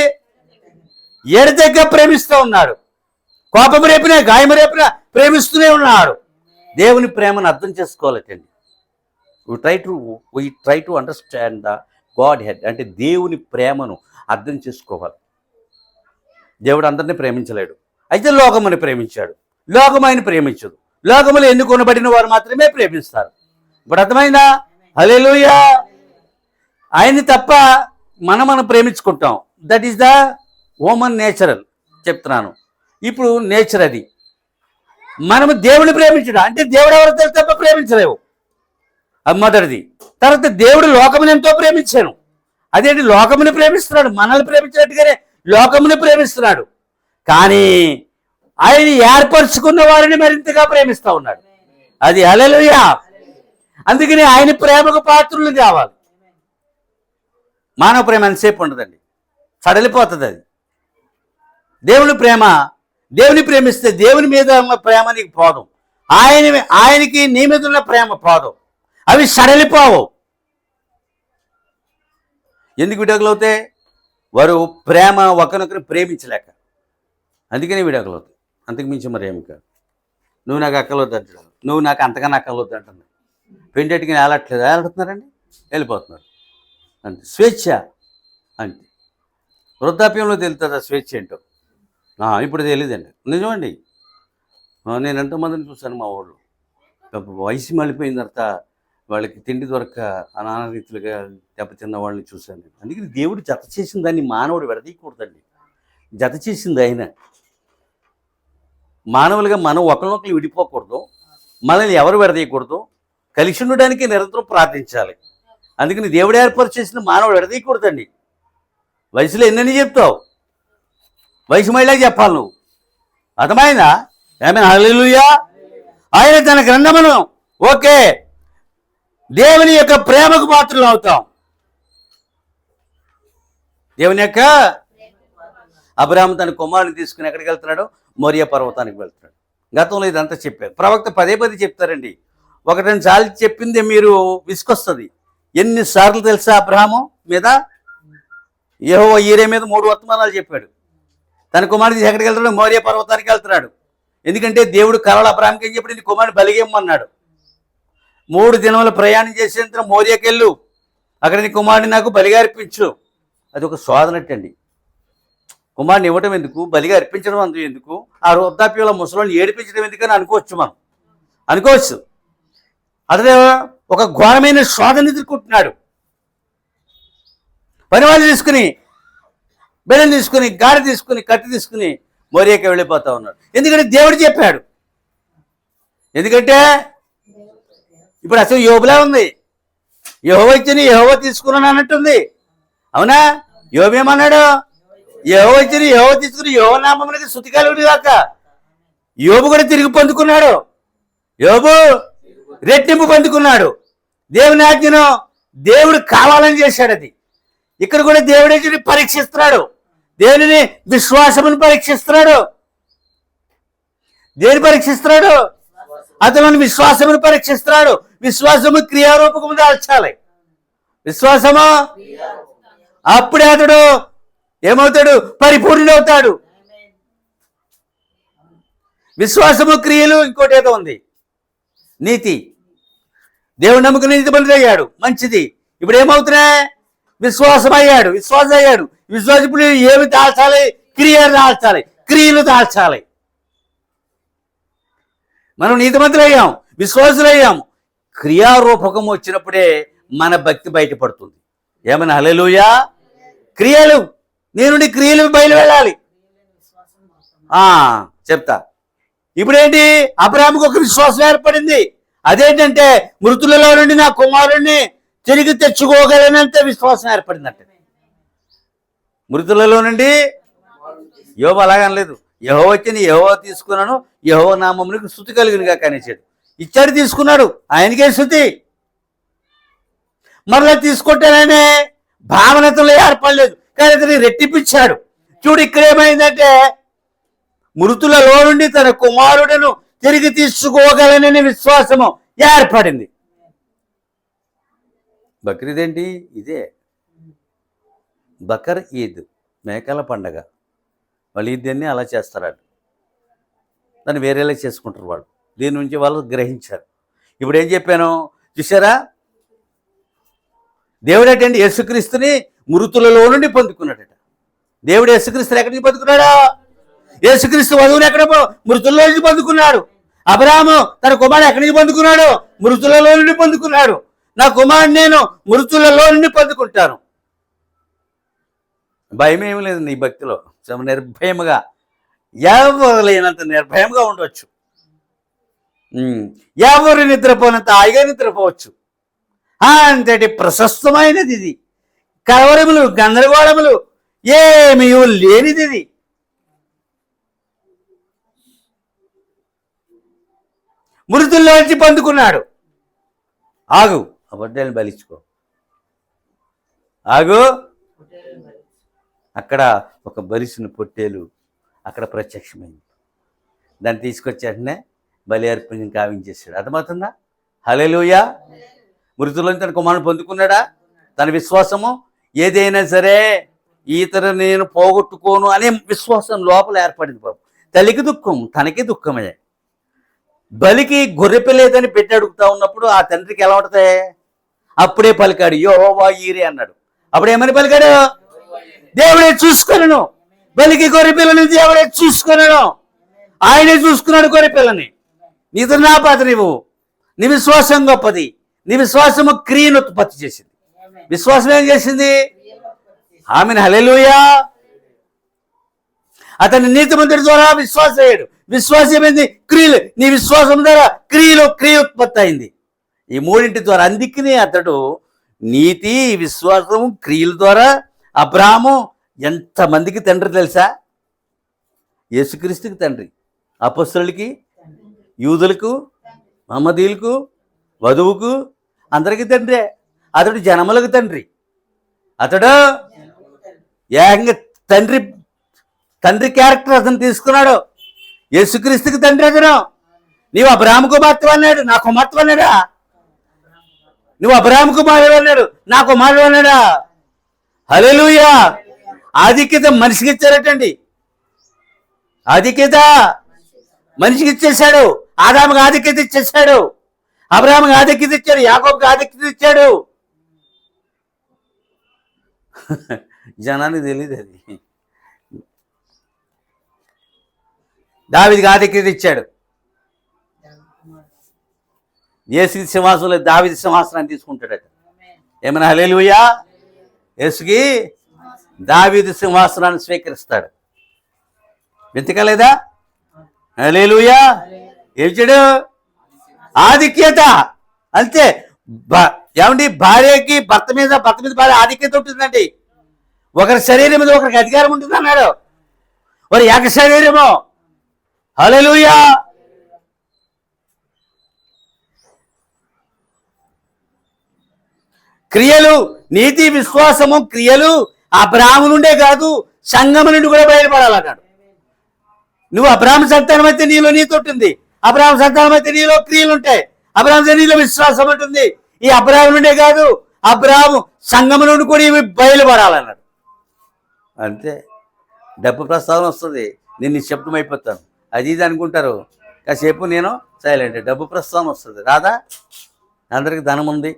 ఎడతెగ ప్రేమిస్తూ ఉన్నాడు. కోపం రేపినా, గాయం రేపినా ప్రేమిస్తూనే ఉన్నాడు. దేవుని ప్రేమను అర్థం చేసుకోవాలండి. we try to understand the Godhead. అంటే దేవుని ప్రేమను అర్థం చేసుకోవాలి. దేవుడు అందరినీ ప్రేమించలేడు. అయితే లోకముని ప్రేమించాడు. లోకం ఆయన ప్రేమించదు. లోకములు ఎన్నుకొనబడిన వారు మాత్రమే ప్రేమిస్తారు. ఇప్పుడు అర్థమైందా? హల్లెలూయా. ఆయన్ని తప్ప మనం ప్రేమించుకుంటాం. That is the human natural చెప్తున్నాను. ఇప్పుడు నేచర్ అది. మనము దేవుని ప్రేమించడం అంటే దేవుడు ఎవరు తెలుసు తప్ప ప్రేమించలేవు. అది మొదటిది. తర్వాత దేవుడు లోకముని ఎంతో ప్రేమించాను. అదేంటి? లోకముని ప్రేమిస్తున్నాడు. మనల్ని ప్రేమించినట్టుగానే లోకముని ప్రేమిస్తున్నాడు. కానీ ఆయన ఏర్పరచుకున్న వారిని మరింతగా ప్రేమిస్తూ ఉన్నాడు. అది హల్లెలూయా. అందుకని ఆయన ప్రేమకు పాత్రులు కావాలి. మానవ ప్రేమ ఎంతసేపు ఉండదండి, సడలిపోతుంది అది. దేవుని ప్రేమిస్తే దేవుని మీద ఉన్న ప్రేమ నీకు పోదు. ఆయనకి నీ మీద ఉన్న ప్రేమ పోదు. అవి సడలిపోవు. ఎందుకు విడాకులు అవుతాయి? వారు ప్రేమ ఒకరినొకరు ప్రేమించలేక. అందుకని విడాకులు అవుతాయి. అంతకు మించి మరి ఏమి కాదు. నువ్వు నాకు అక్కలొద్దు అంటాడు, నువ్వు నాకు అంతకన్నా అక్కలొద్దు అంటున్నావు. పెంటెట్టుకుని ఏలాడుతున్నారండి, వెళ్ళిపోతున్నారు. అంటే స్వేచ్ఛ అంటే వృద్ధాప్యంలో తెలుస్తుంది ఆ స్వేచ్ఛ ఏంటో. ఇప్పుడు తెలియదండి. నిజమండి. నేను ఎంతోమందిని చూశాను మా ఊళ్ళో. వయసు మళ్ళిపోయిన తర్వాత వాళ్ళకి తిండి దొరక్క నానా రీతిలుగా దెబ్బతిన్న వాళ్ళని చూశాను. అందుకని దేవుడు జత చేసిన దాన్ని మానవుడు విడదీయకూడదండి. జత చేసింది ఆయన. మానవులుగా మనం ఒకరినొకరు విడిపోకూడదు. మనల్ని ఎవరు విడదీయకూడదు. కలిసి ఉండడానికి నిరంతరం ప్రార్థించాలి. అందుకని దేవుడు ఏర్పాటు చేసిన మానవుడు విడదీయకూడదండి. వయసులో ఎన్నని చెప్తావు? వయసు మహిళకి చెప్పాలి నువ్వు. అర్థమైందా? ఆమేన్. హల్లెలూయా. ఆయన తన గ్రంథమును ఓకే దేవుని యొక్క ప్రేమకు పాత్రలు అవుతాం. దేవుని యొక్క అబ్రాహాము తన కుమారుని తీసుకుని ఎక్కడికి వెళ్తున్నాడు? మోరియా పర్వతానికి వెళ్తున్నాడు. గతంలో ఇదంతా చెప్పారు. ప్రవక్త పదే చెప్తారండి. ఒకటని చాలు చెప్పింది మీరు విసుకొస్తుంది. ఎన్నిసార్లు తెలుసా అబ్రాహాము మీద? యెహోవా ఈరే మీద 3 వర్తమానాలు చెప్పాడు. తన కుమారుడు ఎక్కడికి వెళ్తున్నాడు? మోరియా పర్వతానికి వెళ్తున్నాడు. ఎందుకంటే దేవుడు కలలు అబ్రాహాంకి ఏం చెప్పాడు? నీ కుమారుని బలిగేయమన్నాడు. 3 దినములు ప్రయాణం చేసేంత మోరియాకి వెళ్ళు, అక్కడ నీ కుమారుని నాకు బలిగా అర్పించు. అది ఒక శోధనట్టండి. కుమారుని ఇవ్వటం ఎందుకు, బలిగా అర్పించడం అందుకు ఎందుకు, ఆ వృద్ధాప్యంలో ముసలిని ఏడిపించడం ఎందుకని అనుకోవచ్చు మనం. అనుకోవచ్చు. అతడు ఒక ఘోరమైన శోధన ఎదుర్కొంటున్నాడు. పనివాళ్ళు తీసుకుని, బెల్లం తీసుకుని, గాడి తీసుకుని, కత్తి తీసుకుని మోరియాకి వెళ్ళిపోతా ఉన్నాడు. ఎందుకంటే దేవుడు చెప్పాడు. ఎందుకంటే ఇప్పుడు అసలు యోబులా ఉంది. యెహోవా ఇచ్చిన యెహోవా తీసుకున్నాను అన్నట్టుంది. అవునా? యోబు ఏమన్నాడు? యెహోవా ఇచ్చిన యెహోవా తీసుకుని యెహోవా నామమునకు స్తుతి కలుగును గాక. యోబు కూడా తిరిగి పొందుకున్నాడు. యోబు రెట్టింపు పొందుకున్నాడు. దేవుని ఆజ్ఞను దేవుడు కావాలని చేశాడు. అది ఇక్కడ కూడా దేవుడే పరీక్షిస్తున్నాడు. దేవుని విశ్వాసమును పరీక్షిస్తున్నాడు. దేని పరీక్షిస్తున్నాడు? అతను విశ్వాసమును పరీక్షిస్తున్నాడు. విశ్వాసము క్రియారూపకము దాల్చాలి. విశ్వాసము అప్పుడే అతడు ఏమవుతాడు? పరిపూర్ణుడవుతాడు. విశ్వాసము క్రియలు, ఇంకోటి ఏదో ఉంది, నీతి. దేవుడు నమ్ముకుని నీతిమంతుడు అయ్యాడు, మంచిది. ఇప్పుడు ఏమవుతున్నాయి? విశ్వాసం అయ్యాడు. విశ్వాసం ఇప్పుడు ఏమి దాల్చాలి? క్రియలు దాల్చాలి, క్రియలు దాల్చాలి. మనం నీతిమంతులు అయ్యాం, విశ్వాసులు అయ్యాము. క్రియారూపకం వచ్చినప్పుడే మన భక్తి బయటపడుతుంది. ఏమన్నా హల్లెలూయా? క్రియలు, నీ నుండి క్రియలు బయలు వెళ్ళాలి. చెప్తా. ఇప్పుడేంటి? అబ్రాహాముకు ఒక విశ్వాసం ఏర్పడింది. అదేంటంటే మృతులలో నుండి నా కుమారుడిని తిరిగి తెచ్చుకోగలనంత విశ్వాసం ఏర్పడిందంట. మృతులలో నుండి యోబు అలాగనలేదు. యెహోవా వచ్చిన యెహోవా తీసుకున్నాను, యెహోవా నామమునకు స్తుతి కలుగునుగా కనిచాడు. ఇచ్చాడు, తీసుకున్నాడు, ఆయనకే స్తుతి. మరలా తీసుకుంటాననే భావనతలో ఏర్పడలేదు, కానీ అతని రెట్టిపిచ్చాడు. చూడు, ఇక్కడ ఏమైందంటే మృతులలో నుండి తన కుమారుడును తిరిగి తీసుకోగలనని విశ్వాసము ఏర్పడింది. బక్రీద్ ఏంటి? ఇదే బకర్ ఈద్, మేకల పండగ. వాళ్ళు ఈద్దాన్ని అలా చేస్తారు, దాన్ని వేరేలా చేసుకుంటారు వాళ్ళు. దీని నుంచి వాళ్ళు గ్రహించారు. ఇప్పుడు ఏం చెప్పాను చూసారా? దేవుడేటండి యేసుక్రీస్తుని మృతులలో నుండి పొందుకున్నాడట. దేవుడు యేసుక్రీస్తుని ఎక్కడి నుంచి పొందుకున్నాడా? యేసుక్రీస్తు వధువుని ఎక్కడ మృతుల్లో నుంచి పొందుకున్నాడు. అబ్రాహాము తన కుమారుడు ఎక్కడి నుంచి పొందుకున్నాడు? మృతులలో నుండి పొందుకున్నాడు. నా కుమారుడు నేను మృతులలో నుండి పొందుకుంటాను. భయం ఏమి లేదు నీ భక్తిలో. నిర్భయముగా, ఎవరు లేనంత నిర్భయంగా ఉండవచ్చు. ఎవరు నిద్రపోనంత హాయిగా నిద్రపోవచ్చు. అంతటి ప్రశస్తమైనది ఇది. కలవరములు, గందరగోళములు ఏమీ లేనిది ఇది. మృతుల్లోంచి పొందుకున్నాడు. ఆగు, ఆ పొట్టేలను బలించుకో. ఆగు. అక్కడ ఒక బలిసిన పొట్టేలు అక్కడ ప్రత్యక్షమైంది. దాన్ని తీసుకొచ్చి వెంటనే బలి అర్పణ కావించేశాడు. అర్థమవుతుందా? హల్లెలూయా. మృతుల్లోంచి తన కుమారుని పొందుకున్నాడా? తన విశ్వాసము ఏదైనా సరే ఈతర నేను పోగొట్టుకోను అనే విశ్వాసం లోపల ఏర్పడింది. బాబు, తల్లికి దుఃఖం, తనకి దుఃఖమే. బలికి గొర్రెపిల్లేదని పెట్టి అడుగుతా ఉన్నప్పుడు ఆ తండ్రికి ఎలా ఉంటుంది? అప్పుడే పలికాడు, యెహోవా ఈరే అన్నాడు. అప్పుడేమని పలికాడు? దేవుడే చూసుకొనెను. బలికి గొర్రెపిల్లని దేవుడే చూసుకొనెను. ఆయనే చూసుకున్నాడు గొర్రెపిల్లని. నీతో నా పాత్ర నీవు. నీ విశ్వాసం గొప్పది. నీ విశ్వాసము క్రియను ఉత్పత్తి చేసింది. విశ్వాసం ఏం చేసింది? ఆమెను హల్లెలూయా. అతని నీతిమంతుడి ద్వారా విశ్వాసం అయ్యాడు. విశ్వాసం ఏమైంది? క్రియలు. నీ విశ్వాసం ద్వారా క్రియ ఉత్పత్తి అయింది. ఈ మూడింటి ద్వారా. అందుకనే అతడు నీతి, విశ్వాసము, క్రియల ద్వారా అబ్రాహాము ఎంతమందికి తండ్రి తెలుసా? యేసుక్రీస్తుకి తండ్రి, అపొస్తలులకి, యూదులకు, మహమ్మదీయులకు, వధువుకు, అందరికీ తండ్రే. అతడు జనములకు తండ్రి. అతడు ఏకంగా తండ్రి క్యారెక్టర్ అతను తీసుకున్నాడు. యేసుక్రీస్తుకి తండ్రి అతను. నీవు అబ్రాహాము కుమార్తె అన్నాడు, నా కుమార్తె అన్నాడా? నువ్వు అబ్రాహాము కుమారుడు అన్నాడు, నా కుమారుడు అన్నాడా? హల్లెలూయా. ఆధిక్యత మనిషికి ఇచ్చారటండి. ఆధిక్యత మనిషికి ఇచ్చేశాడు. ఆదాముకి ఆధిక్యత ఇచ్చేశాడు, అబ్రాహాముకి ఆధిక్యత ఇచ్చాడు, యాకోబుకి ఆధిక్యత ఇచ్చాడు. జనానికి తెలియదు అది. దావీదుకి ఆధిక్యత ఇచ్చాడు. యేసుకి సింహాసనంలో దావీదు సింహాసనాన్ని తీసుకుంటాడట. ఏమైనా హల్లెలూయా. యేసుకి దావీదు సింహాసనాన్ని స్వీకరిస్తాడు. వెతకలేదా? హల్లెలూయా. ఏం చేయడు? ఆధిక్యత. అంతే. ఏమండి, భార్యకి భర్త మీద భార్య ఆధిక్యత ఉంటుందండి. ఒకరి శరీరం మీద ఒకరికి అధికారం ఉంటుంది అన్నాడు. వారి ఏక శరీరము. హల్లెలూయా. క్రియలు, నీతి, విశ్వాసము, క్రియలు అబ్రాహాము నుండే కాదు, సంఘము నుండి కూడా బయలుపడాలన్నాడు. నువ్వు అబ్రాహాము సంతానం అయితే నీలో నీతి ఉంటుంది. అబ్రాహాము సంతానం అయితే నీలో క్రియలు ఉంటాయి. అబ్రాహాము నీలో విశ్వాసం ఉంటుంది. ఈ అబ్రాహాము నుండే కాదు, అబ్రాహాము సంఘము నుండి కూడా ఇవి బయలుపడాలన్నాడు. అంతే. డబ్బు ప్రస్తావన వస్తుంది, నేను నిశ్శబ్దం అయిపోతాను, అది ఇది అనుకుంటారు. కాసేపు నేను సైలెంట్. డబ్బు ప్రస్తావన వస్తుంది, రాదా? అందరికి ధనం ఉంది,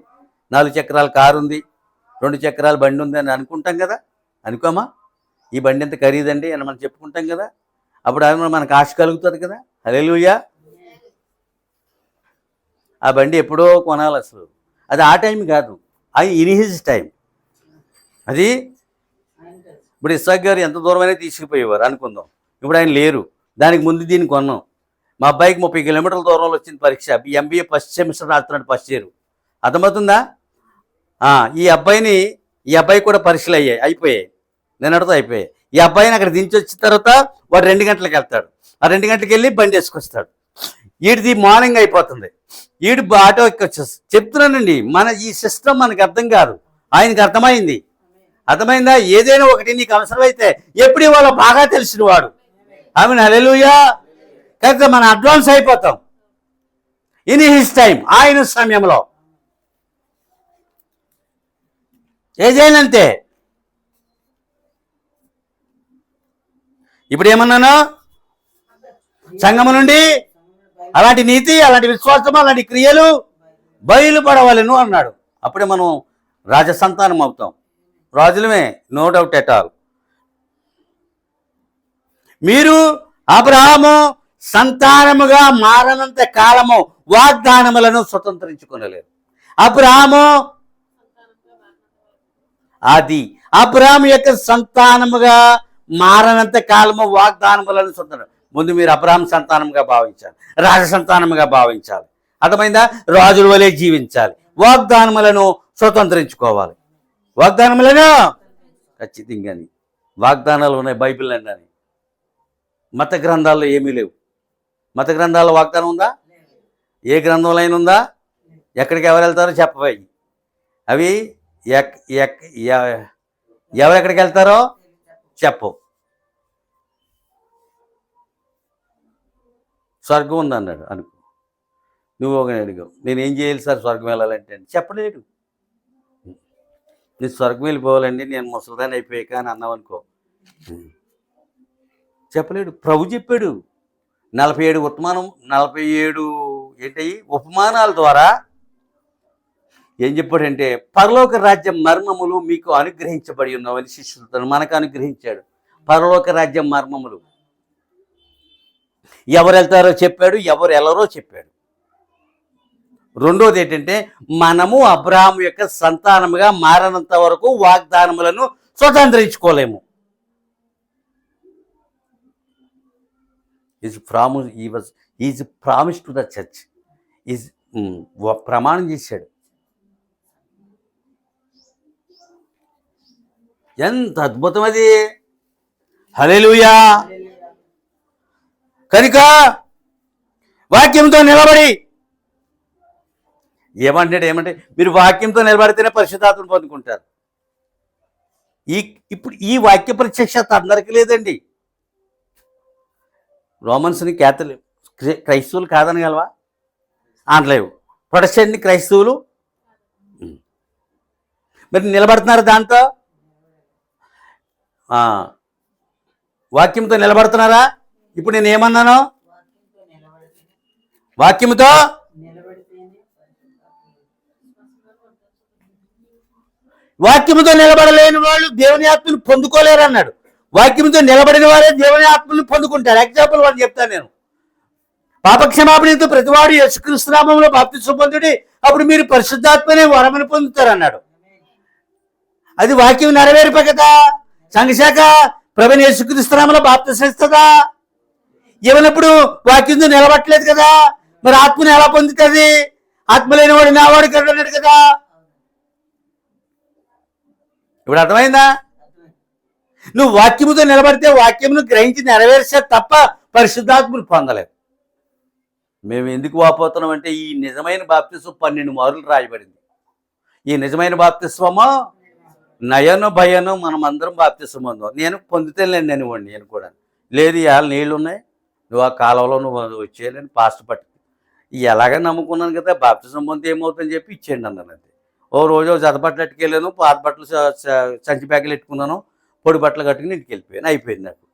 4 చక్రాల కారు ఉంది, 2 చక్రాల బండి ఉంది అని అనుకుంటాం కదా. అనుకోమా? ఈ బండి ఎంత ఖరీదండి అని మనం చెప్పుకుంటాం కదా. అప్పుడు అది మనకు ఆశ కలుగుతుంది కదా. హల్లెలూయా. ఆ బండి ఎప్పుడో కొనాలి. అసలు అది ఆ టైం కాదు, అది ఇన్ హిజ్ టైం. అది ఇప్పుడు ఇస్సాక్ గారు ఎంత దూరమైనా తీసుకుపోయేవారు అనుకుందాం. ఇప్పుడు ఆయన లేరు. దానికి ముందు దీన్ని కొన్నాం. మా అబ్బాయికి 30 కిలోమీటర్ల దూరంలో వచ్చింది పరీక్ష. MBA ఫస్ట్ సెమిస్టర్ రాస్తున్నాడు, ఫస్ట్ ఇయర్. అర్థమవుతుందా? ఈ అబ్బాయి కూడా పరీక్షలు అయిపోయాయి, నిన్నటితో అయిపోయాయి. ఈ అబ్బాయిని అక్కడ దించి వచ్చిన తర్వాత వాడు 2 గంటలకు వెళ్తాడు. ఆ 2 గంటలకు వెళ్ళి బండి వేసుకొస్తాడు. వీడిది మార్నింగ్ అయిపోతుంది, వీడు ఆటో ఎక్కొచ్చేసి. చెప్తున్నానండి, మన ఈ సిస్టమ్ మనకు అర్థం కాదు, ఆయనకి అర్థమైంది. అర్థమైందా? ఏదైనా ఒకటి నీకు అవసరమైతే ఎప్పుడు ఇవాళ బాగా తెలిసిన వాడు. ఆమె హల్లెలూయా. కాకపోతే మనం అడ్వాన్స్ అయిపోతాం ఇన్ హిస్ టైం, ఆయన సమయంలో. ఏదైనంతే. ఇప్పుడు ఏమన్నాను? సంఘము నుండి అలాంటి నీతి, అలాంటి విశ్వాసం, అలాంటి క్రియలు బయలుపడవలను అన్నాడు. అప్పుడే మనం రాజసంతానం అవుతాం. రాజులమే, నో డౌట్ ఎట్ ఆల్. మీరు అబ్రహాము సంతానముగా మారనంత కాలము వాగ్దానములను స్వతంత్రించుకొనలేరు. అబ్రహాము అబ్రహాము యొక్క సంతానముగా మారనంత కాలము వాగ్దానములను స్వతంత్రం. ముందు మీరు అబ్రహాము సంతానముగా భావించాలి, రాజ సంతానముగా భావించాలి. అర్థమైందా? రాజుల వలె జీవించాలి, వాగ్దానములను స్వతంత్రించుకోవాలి. వాగ్దానములను ఖచ్చితంగా వాగ్దానాలు ఉన్నాయి బైబిల్ అని. మత గ్రంథాల్లో ఏమీ లేవు. మత గ్రంథాల్లో వాగ్దానం ఉందా? ఏ గ్రంథంలో అయినా ఉందా? ఎక్కడికి ఎవరు వెళ్తారో చెప్పబోయి. అవి ఎవరెక్కడికి వెళ్తారో చెప్పు. స్వర్గం ఉందన్నాడు అనుకో. నువ్వు ఒక అడిగావు, నేనేం చేయాలి సార్ స్వర్గం వెళ్ళాలంటే? చెప్పలేడు. నేను స్వర్గం వెళ్ళిపోవాలండి, నేను ముసలిదాన్ని అయిపోయాక అని అన్నావు అనుకో, చెప్పలేడు. ప్రభు చెప్పాడు 47 ఉపమానాల ద్వారా ఏం చెప్పాడంటే, పరలోక రాజ్యం మర్మములు మీకు అనుగ్రహించబడి ఉన్నామని శిష్యులతో మనకు అనుగ్రహించాడు. పరలోక రాజ్యం మర్మములు ఎవరు వెళ్తారో చెప్పాడు, ఎవరు వెళ్ళరో చెప్పాడు. రెండోది ఏంటంటే, మనము అబ్రహాము యొక్క సంతానముగా మారనంత వరకు వాగ్దానములను స్వతంత్రించుకోలేము. Is promise to the church. ప్రమాణం చేశాడు. ఎంత అద్భుతం అది. హల్లెలూయా. కనుక వాక్యంతో నిలబడి ఏమంటే మీరు వాక్యంతో నిలబడితేనే పరిశుద్ధాత్మను పొందుకుంటారు. ఇప్పుడు ఈ వాక్య ప్రత్యక్షత అందరికీ లేదండి. రోమన్స్ని క్రైస్తవులు కాదనగలవా? అనలేవు. ప్రొటెస్టెంట్ని క్రైస్తవులు మరి నిలబడుతున్నారు దాంతో. వాక్యంతో నిలబడుతున్నారా? ఇప్పుడు నేను ఏమన్నాను? వాక్యంతో నిలబడలేని వాళ్ళు దేవుని ఆత్మను పొందుకోలేరు అన్నాడు. వాక్యంతో నిలబడిన వారే దేవుని ఆత్మను పొందుకుంటారు. ఎగ్జాంపుల్ వాళ్ళు చెప్తాను నేను. పాపక్షమాపణతో ప్రతివాడు యేసుక్రీస్తు నామములో బాప్తిస్మం పొందుడి, అప్పుడు మీరు పరిశుద్ధాత్మనే వరమని పొందుతారన్నాడు. అది వాక్యం నెరవేరిప కదా. సంఘశాఖ ప్రభుని యేసుక్రీస్తు నామములో బాప్తిస్మం ఇస్తుందా? ఇవ్వనప్పుడు వాక్యం నిలబట్టలేదు కదా. మరి ఆత్మని ఎలా పొందుతుంది? ఆత్మ లేనివాడు నావాడు కదా అన్నాడు కదా. ఇప్పుడు అర్థమైందా? నువ్వు వాక్యముతో నిలబడితే వాక్యమును గ్రహించి నెరవేర్చే తప్ప పరిశుద్ధాత్మను పొందలేవు. మేము ఎందుకు వాపోతున్నాం అంటే ఈ నిజమైన బాప్తిస్వం 12 మారులు రాయబడింది. ఈ నిజమైన బాప్తిస్వము నయను భయను మనం అందరం బాప్తిస్వం పొందాం. నేను పొందుతేలేండి అనివ్వండి. నేను కూడా లేదు, ఇవాళ నీళ్ళు ఉన్నాయి, నువ్వు ఆ కాలంలో నువ్వు వచ్చేయాలని పాస్ట్ పట్టి ఎలాగ నమ్ముకున్నాను కదా, బాప్తిస్వం పొందితే ఏమవుతుందని చెప్పి ఇచ్చేయండి అన్నాను. అంతే. ఓ రోజు జత బట్టలు ఎట్టుకెళ్ళాను, పాత బట్టలు సంచి ప్యాకెలు ఎట్టుకున్నాను, పొడి బట్టలు కట్టుకుని ఇంటికి వెళ్ళిపోయాను. అయిపోయింది నాకు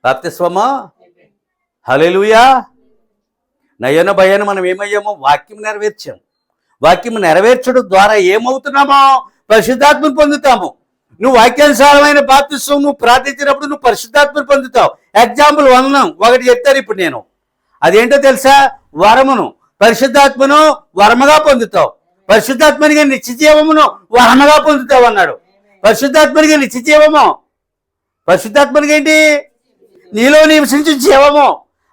బాప్తిస్వమా. హల్లెలూయా. నయన భయాన్ని మనం ఏమయ్యామో వాక్యం నెరవేర్చాము. వాక్యం నెరవేర్చడం ద్వారా ఏమవుతున్నామో పరిశుద్ధాత్మను పొందుతాము. నువ్వు వాక్యానుసారమైన బాప్తిస్వం నువ్వు ప్రార్థించినప్పుడు నువ్వు పరిశుద్ధాత్మను పొందుతావు. ఎగ్జాంపుల్ 1 చెప్తాను ఇప్పుడు నేను. అదేంటో తెలుసా? వరమును పరిశుద్ధాత్మను వరముగా పొందుతావు. పరిశుద్ధాత్మనిగా నిత్యజీవమును వరముగా పొందుతావు అన్నాడు. పరిశుద్ధాత్మనిగా నిత్యజీవము, పరిశుద్ధాత్మనిగా ఏంటి? నీలో నివసించే జీవము.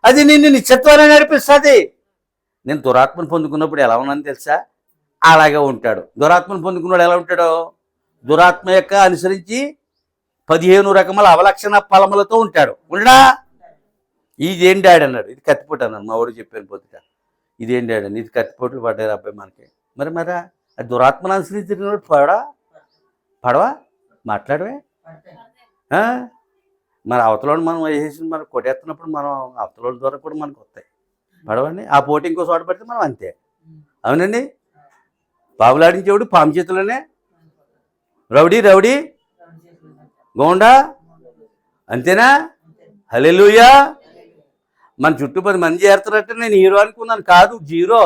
అది నిన్ను నిత్యత్వాన్ని నడిపిస్తుంది. నేను దురాత్మను పొందుకున్నప్పుడు ఎలా ఉన్నాను తెలుసా? అలాగే ఉంటాడు. దురాత్మను పొందుకున్నాడు ఎలా ఉంటాడో? దురాత్మ యొక్క అనుసరించి 15 రకముల అవలక్షణ ఫలములతో ఉంటాడు. ఉండడా? ఇదేం డాడీ అన్నాడు. ఇది కత్తిపోటు అన్నాడు. మా వాడు చెప్పాను పొద్దుట. ఇదేం డాడీ అని. ఇది కత్తిపోట్లు పడ్డారు అబ్బాయి మనకి. మరి అది దురాత్మను అనుసరించినప్పుడు పడవా మాట్లాడవే. మరి అవతలోడు మనం వేసేసి మనం కొట్టేస్తున్నప్పుడు మనం అవతలోడి ద్వారా కూడా మనకు వస్తాయి. పడవండి. ఆ పోటీ ఇంకో చోట పడితే మనం అంతే. అవునండి. పావులాడించేవాడు పాము చేతులనే. రౌడీ గోండా అంతేనా? హల్లెలూయా. మన చుట్టూ 10 మంది చేరుతున్నట్టు నేను హీరో అనుకున్నాను. కాదు, జీరో.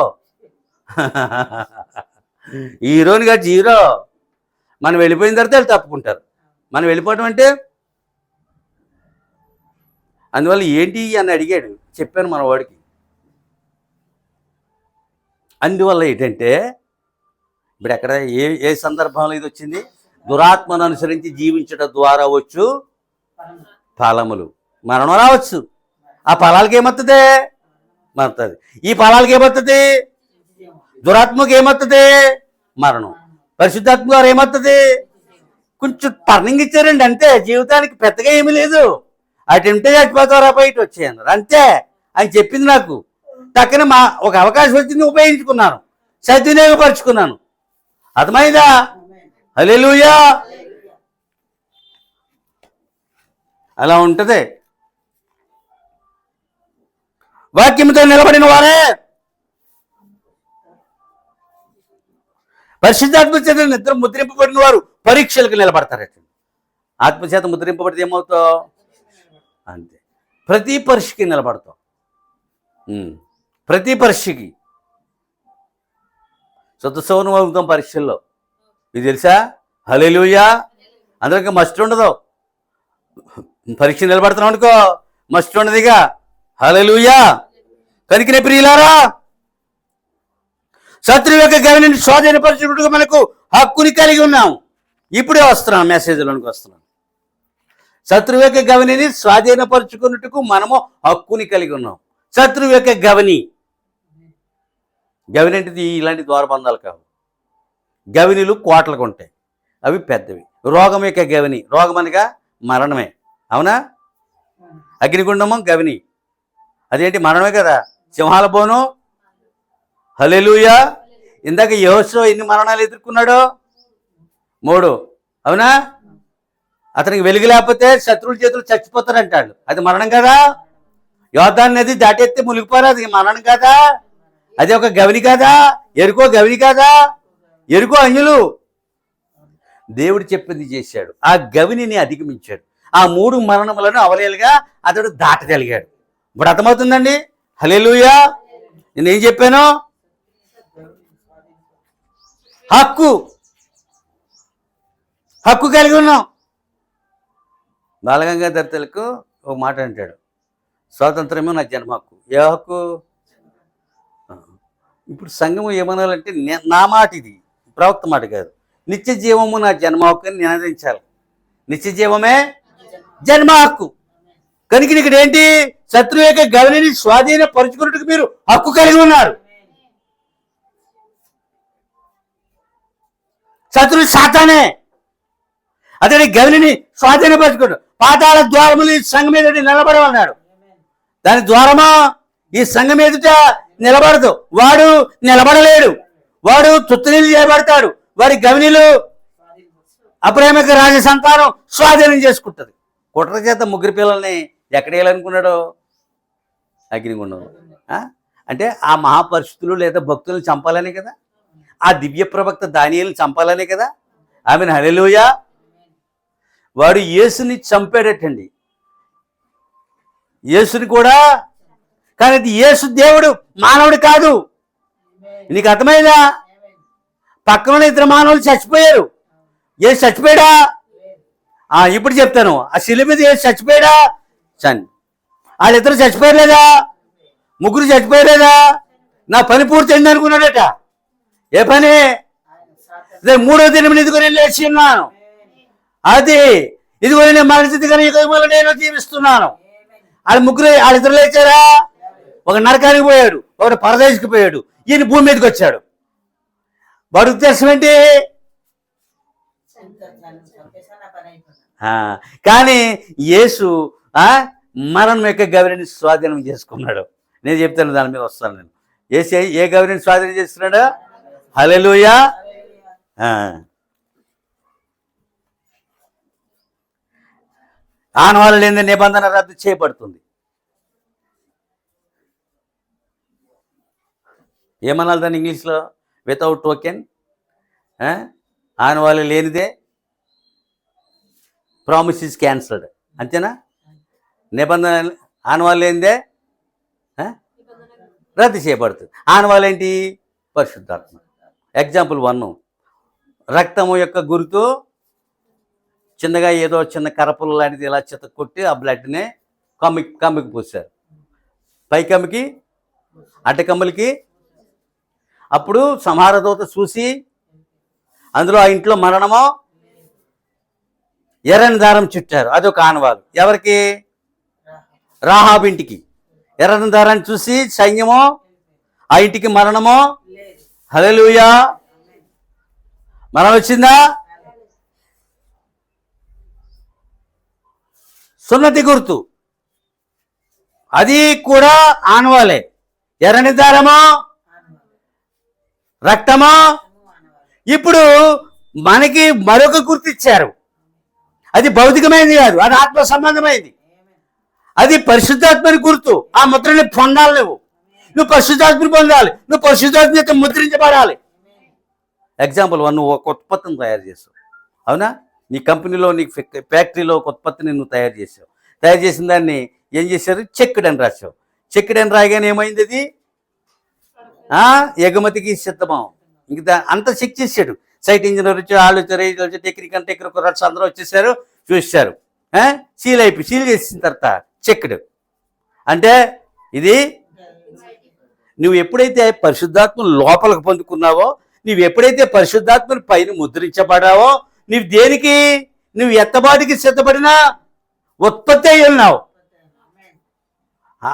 హీరోనిగా జీరో. మనం వెళ్ళిపోయిన తర్వాత వాళ్ళు తప్పుకుంటారు. మనం వెళ్ళిపోవటం అంటే అందువల్ల ఏంటి అని అడిగాడు. చెప్పాను మన వాడికి. అందువల్ల ఏంటంటే ఇప్పుడు ఎక్కడ ఏ సందర్భంలో ఇది వచ్చింది? దురాత్మను అనుసరించి జీవించడం ద్వారా వచ్చు ఫలములు. మరణం రావచ్చు. ఆ ఫలాలకి ఏమవుతుంది? మరుతుంది. ఈ ఫలాలకి ఏమవుతుంది? దురాత్మకి ఏమవుతుంది? మరణం. పరిశుద్ధాత్మ గారు ఏమవుతుంది? కొంచెం టర్నింగ్ ఇచ్చారండి అంతే. జీవితానికి పెద్దగా ఏమీ లేదు. అటు ఉంటే చచ్చిపోతారా బయట వచ్చేయన్నారు అంతే అని చెప్పింది నాకు. టక్కన ఒక అవకాశం వచ్చింది, ఉపయోగించుకున్నాను, సద్వినియోగపరుచుకున్నాను. అర్థమైందా? హల్లెలూయా. అలా ఉంటుంది. వాక్యంతో నిలబడిన వారే పరిశుద్ధాత్మ చేత నిద్ర ముద్రింపబడిన వారు పరీక్షలకు నిలబడతారట. ఆత్మచేత ముద్రింపబడితే ఏమవుతావు? అంతే. ప్రతి పరీక్షకి నిలబడతావు. ప్రతి పరీక్షకి సౌనం అవుతాం పరీక్షల్లో. ఇది తెలుసా? హల్లెలూయా. అందరికి మస్ట్ ఉండదు. పరీక్ష నిలబడుతున్నాం అనుకో, మస్ట్ ఉండదుగా. హల్లెలూయా. కనికిన ప్రియులారా, శత్రువు యొక్క గవిని స్వాధీనపరచుటకు మనకు హక్కుని కలిగి ఉన్నాం. ఇప్పుడే వస్తున్నాం, మెసేజ్లోనికి వస్తున్నాం. శత్రువు యొక్క గవిని స్వాధీనపరుచుకున్నట్టుకు మనము హక్కుని కలిగి ఉన్నాం. శత్రువు యొక్క గవిని అంటే ఇలాంటి ద్వారబంధాలు కావు. గవినిలు కోట్లకు ఉంటాయి, అవి పెద్దవి. రోగం యొక్క గవిని, రోగం అనగా మరణమే. అవునా? అగ్నిగుండము గవిని, అదేంటి? మరణమే కదా. సింహాల బోను. హల్లెలూయా. ఇందాక యెహోషువ ఎన్ని మరణాలు ఎదుర్కొన్నాడో? 3. అవునా? అతనికి వెలుగు లేకపోతే శత్రువుల చేతులు చచ్చిపోతారంటాడు. అది మరణం కదా. యోర్దాను నది దాటెత్తే మునిగిపోరా, అది మరణం కదా. అది ఒక గవిని కదా. ఎరుకో గవిని కదా. ఎరుకో అంజులు. దేవుడు చెప్పింది చేశాడు. ఆ గవిని అధిగమించాడు. ఆ 3 మరణములను అవలేలుగా అతడు దాటగలిగాడు. ఇప్పుడు అర్థమవుతుందండి? హల్లెలూయా. నేనేం చెప్పాను? హక్కు కలిగి ఉన్నాం. బాలగంగాధర్ తిలక్ ఒక మాట అంటాడు, స్వాతంత్రమే నా జన్మ హక్కు. ఏ హక్కు? ఇప్పుడు సంఘము ఏమనాలంటే నా మాట ఇది, ప్రవక్త మాట కాదు. నిత్య జీవము నా జన్మ హక్కు అని నినదించాలి. నిత్య జీవమే జన్మ హక్కు. కనుక ఇక్కడ ఏంటి, శత్రువు యొక్క గవిని స్వాధీనపరుచుకున్నట్టుకు మీరు హక్కు కలిగి ఉన్నారు. శత్రువు సాతానే, అతడి గవిని స్వాధీనపరుచుకున్నాడు. పాతాళ ద్వారములు ఈ సంఘం ఎదుట నిలబడమన్నాడు. దాని ద్వారమా ఈ సంఘం ఎదుట నిలబడదు. వాడు నిలబడలేడు, వాడు తుత్తనీళ్ళు చేయబడతాడు. వాడి గవినీలు అప్రేమిక రాజ సంతానం స్వాధీనం చేసుకుంటుంది. కుట్ర చేత ముగ్గురు పిల్లల్ని ఎక్కడ వేయాలనుకున్నాడో అగ్నిగుండం. అంటే ఆ మహాపరిస్థితులు లేదా భక్తులను చంపాలనే కదా, ఆ దివ్య ప్రవక్త దానియేలుని చంపాలనే కదా. ఆమెను హల్లెలూయా. వాడు యేసుని చంపాడటండి, యేసుని కూడా. కానీ అది యేసు దేవుడు, మానవుడు కాదు. నీకు అర్థమైందా? పక్కన ఇద్దరు మానవులు చచ్చిపోయారు. యేసు చచ్చిపోయాడా? ఇప్పుడు చెప్తాను. ఆ శిలువ మీద యేసు చచ్చిపోయాడా? వాళ్ళిద్దరు చచ్చిపోయలేదా? ముగ్గురు చచ్చిపోయలేదా? నా పని పూర్తయింది అనుకున్నాడట. ఏ పని? మూడో దినం ఇదిగో లేచి ఉన్నాను, అది ఇదిగో నేను మరణించి నేను జీవిస్తున్నాను. వాళ్ళ ముగ్గురు వాళ్ళిద్దరు లేచారా? ఒక నరకానికి పోయాడు, ఒకడు పరదేశికి పోయాడు, ఈయన భూమి మీదకి వచ్చాడు. వాడి ఉద్దేశం ఏంటి? కానీ యేసు మరణం యొక్క గవిని స్వాధీనం చేసుకున్నాడు. నేను చెప్తాను, దాని మీద వస్తాను నేను. యేసు ఏ గవిని స్వాధీనం చేసుకున్నాడు? హల్లెలూయా. ఆనవాళ్ళు లేని నిబంధన రద్దు చేయబడుతుంది. ఏమనాలి దాన్ని ఇంగ్లీష్లో? Without token. ఆనవాళ్ళు లేనిదే ప్రామిస్ ఈజ్ క్యాన్సల్డ్. అంతేనా? నిబంధన ఆనవాళ్ళు లేనిదే రద్దు చేయబడుతుంది. ఆనవాళ్ళు ఏంటి? పరిశుద్ధాత్మ. ఎగ్జాంపుల్ 1, రక్తము యొక్క గుర్తు చిన్నగా ఏదో చిన్న కరపుల లాంటిది ఇలా చిత్త కొట్టి ఆ బ్లడ్ని కమ్మికి పూసారు. పై కమ్మికి, అడ్డకమ్ములకి. అప్పుడు సంహారదూత చూసి అందులో ఆ ఇంట్లో మరణమో ఎర్రని దారం చుట్టారు. అదొక ఆనవాలు. ఎవరికి? రాహాబు ఇంటికి. ఎర్రని దారాన్ని చూసి సైన్యమో ఆ ఇంటికి మరణమో. హల్లెలూయా. మరణం వచ్చిందా? సున్నతి గుర్తు, అది కూడా ఆనవాలే. ఎర్రని దారమో రక్తమో. ఇప్పుడు మనకి మరొక గుర్తు ఇచ్చారు. అది భౌతికమైనది కాదు, అది ఆత్మ సంబంధమైంది. అది పరిశుద్ధాత్మని గుర్తు. ఆ ముద్రని పొందాలి. నువ్వు పరిశుద్ధాత్మని పొందాలి, నువ్వు పరిశుద్ధాత్మ ముద్రించబడాలి. ఎగ్జాంపుల్ 1, నువ్వు ఒక ఉత్పత్తిని తయారు చేసావు, అవునా? నీ కంపెనీలో, నీ ఫ్యాక్టరీలో ఒక ఉత్పత్తిని నువ్వు తయారు చేసావు. తయారు చేసిన దాన్ని ఏం చేశారు? చెక్కుడు అని రాసావు. చెక్కుడు అని రాగానే ఏమైంది? అది ఎగుమతికి సిద్ధమం. ఇంకా అంతా చెక్ చేశాడు. సైట్ ఇంజనీర్ వచ్చి, వాళ్ళు వచ్చి, టెక్నికల్ రట్స్ అందరూ వచ్చేసారు, చూశారు. సీల్ చేసిన తర్వాత చెక్కుడు అంటే ఇది. నువ్వు ఎప్పుడైతే పరిశుద్ధాత్మ లోపలికి పొందుకున్నావో, నువ్వు ఎప్పుడైతే పరిశుద్ధాత్మని పైన ముద్రించబడావో, నువ్వు దేనికి, నువ్వు ఎత్తబాటికి సిద్ధపడిన ఉత్పత్తి అయి ఉన్నావు.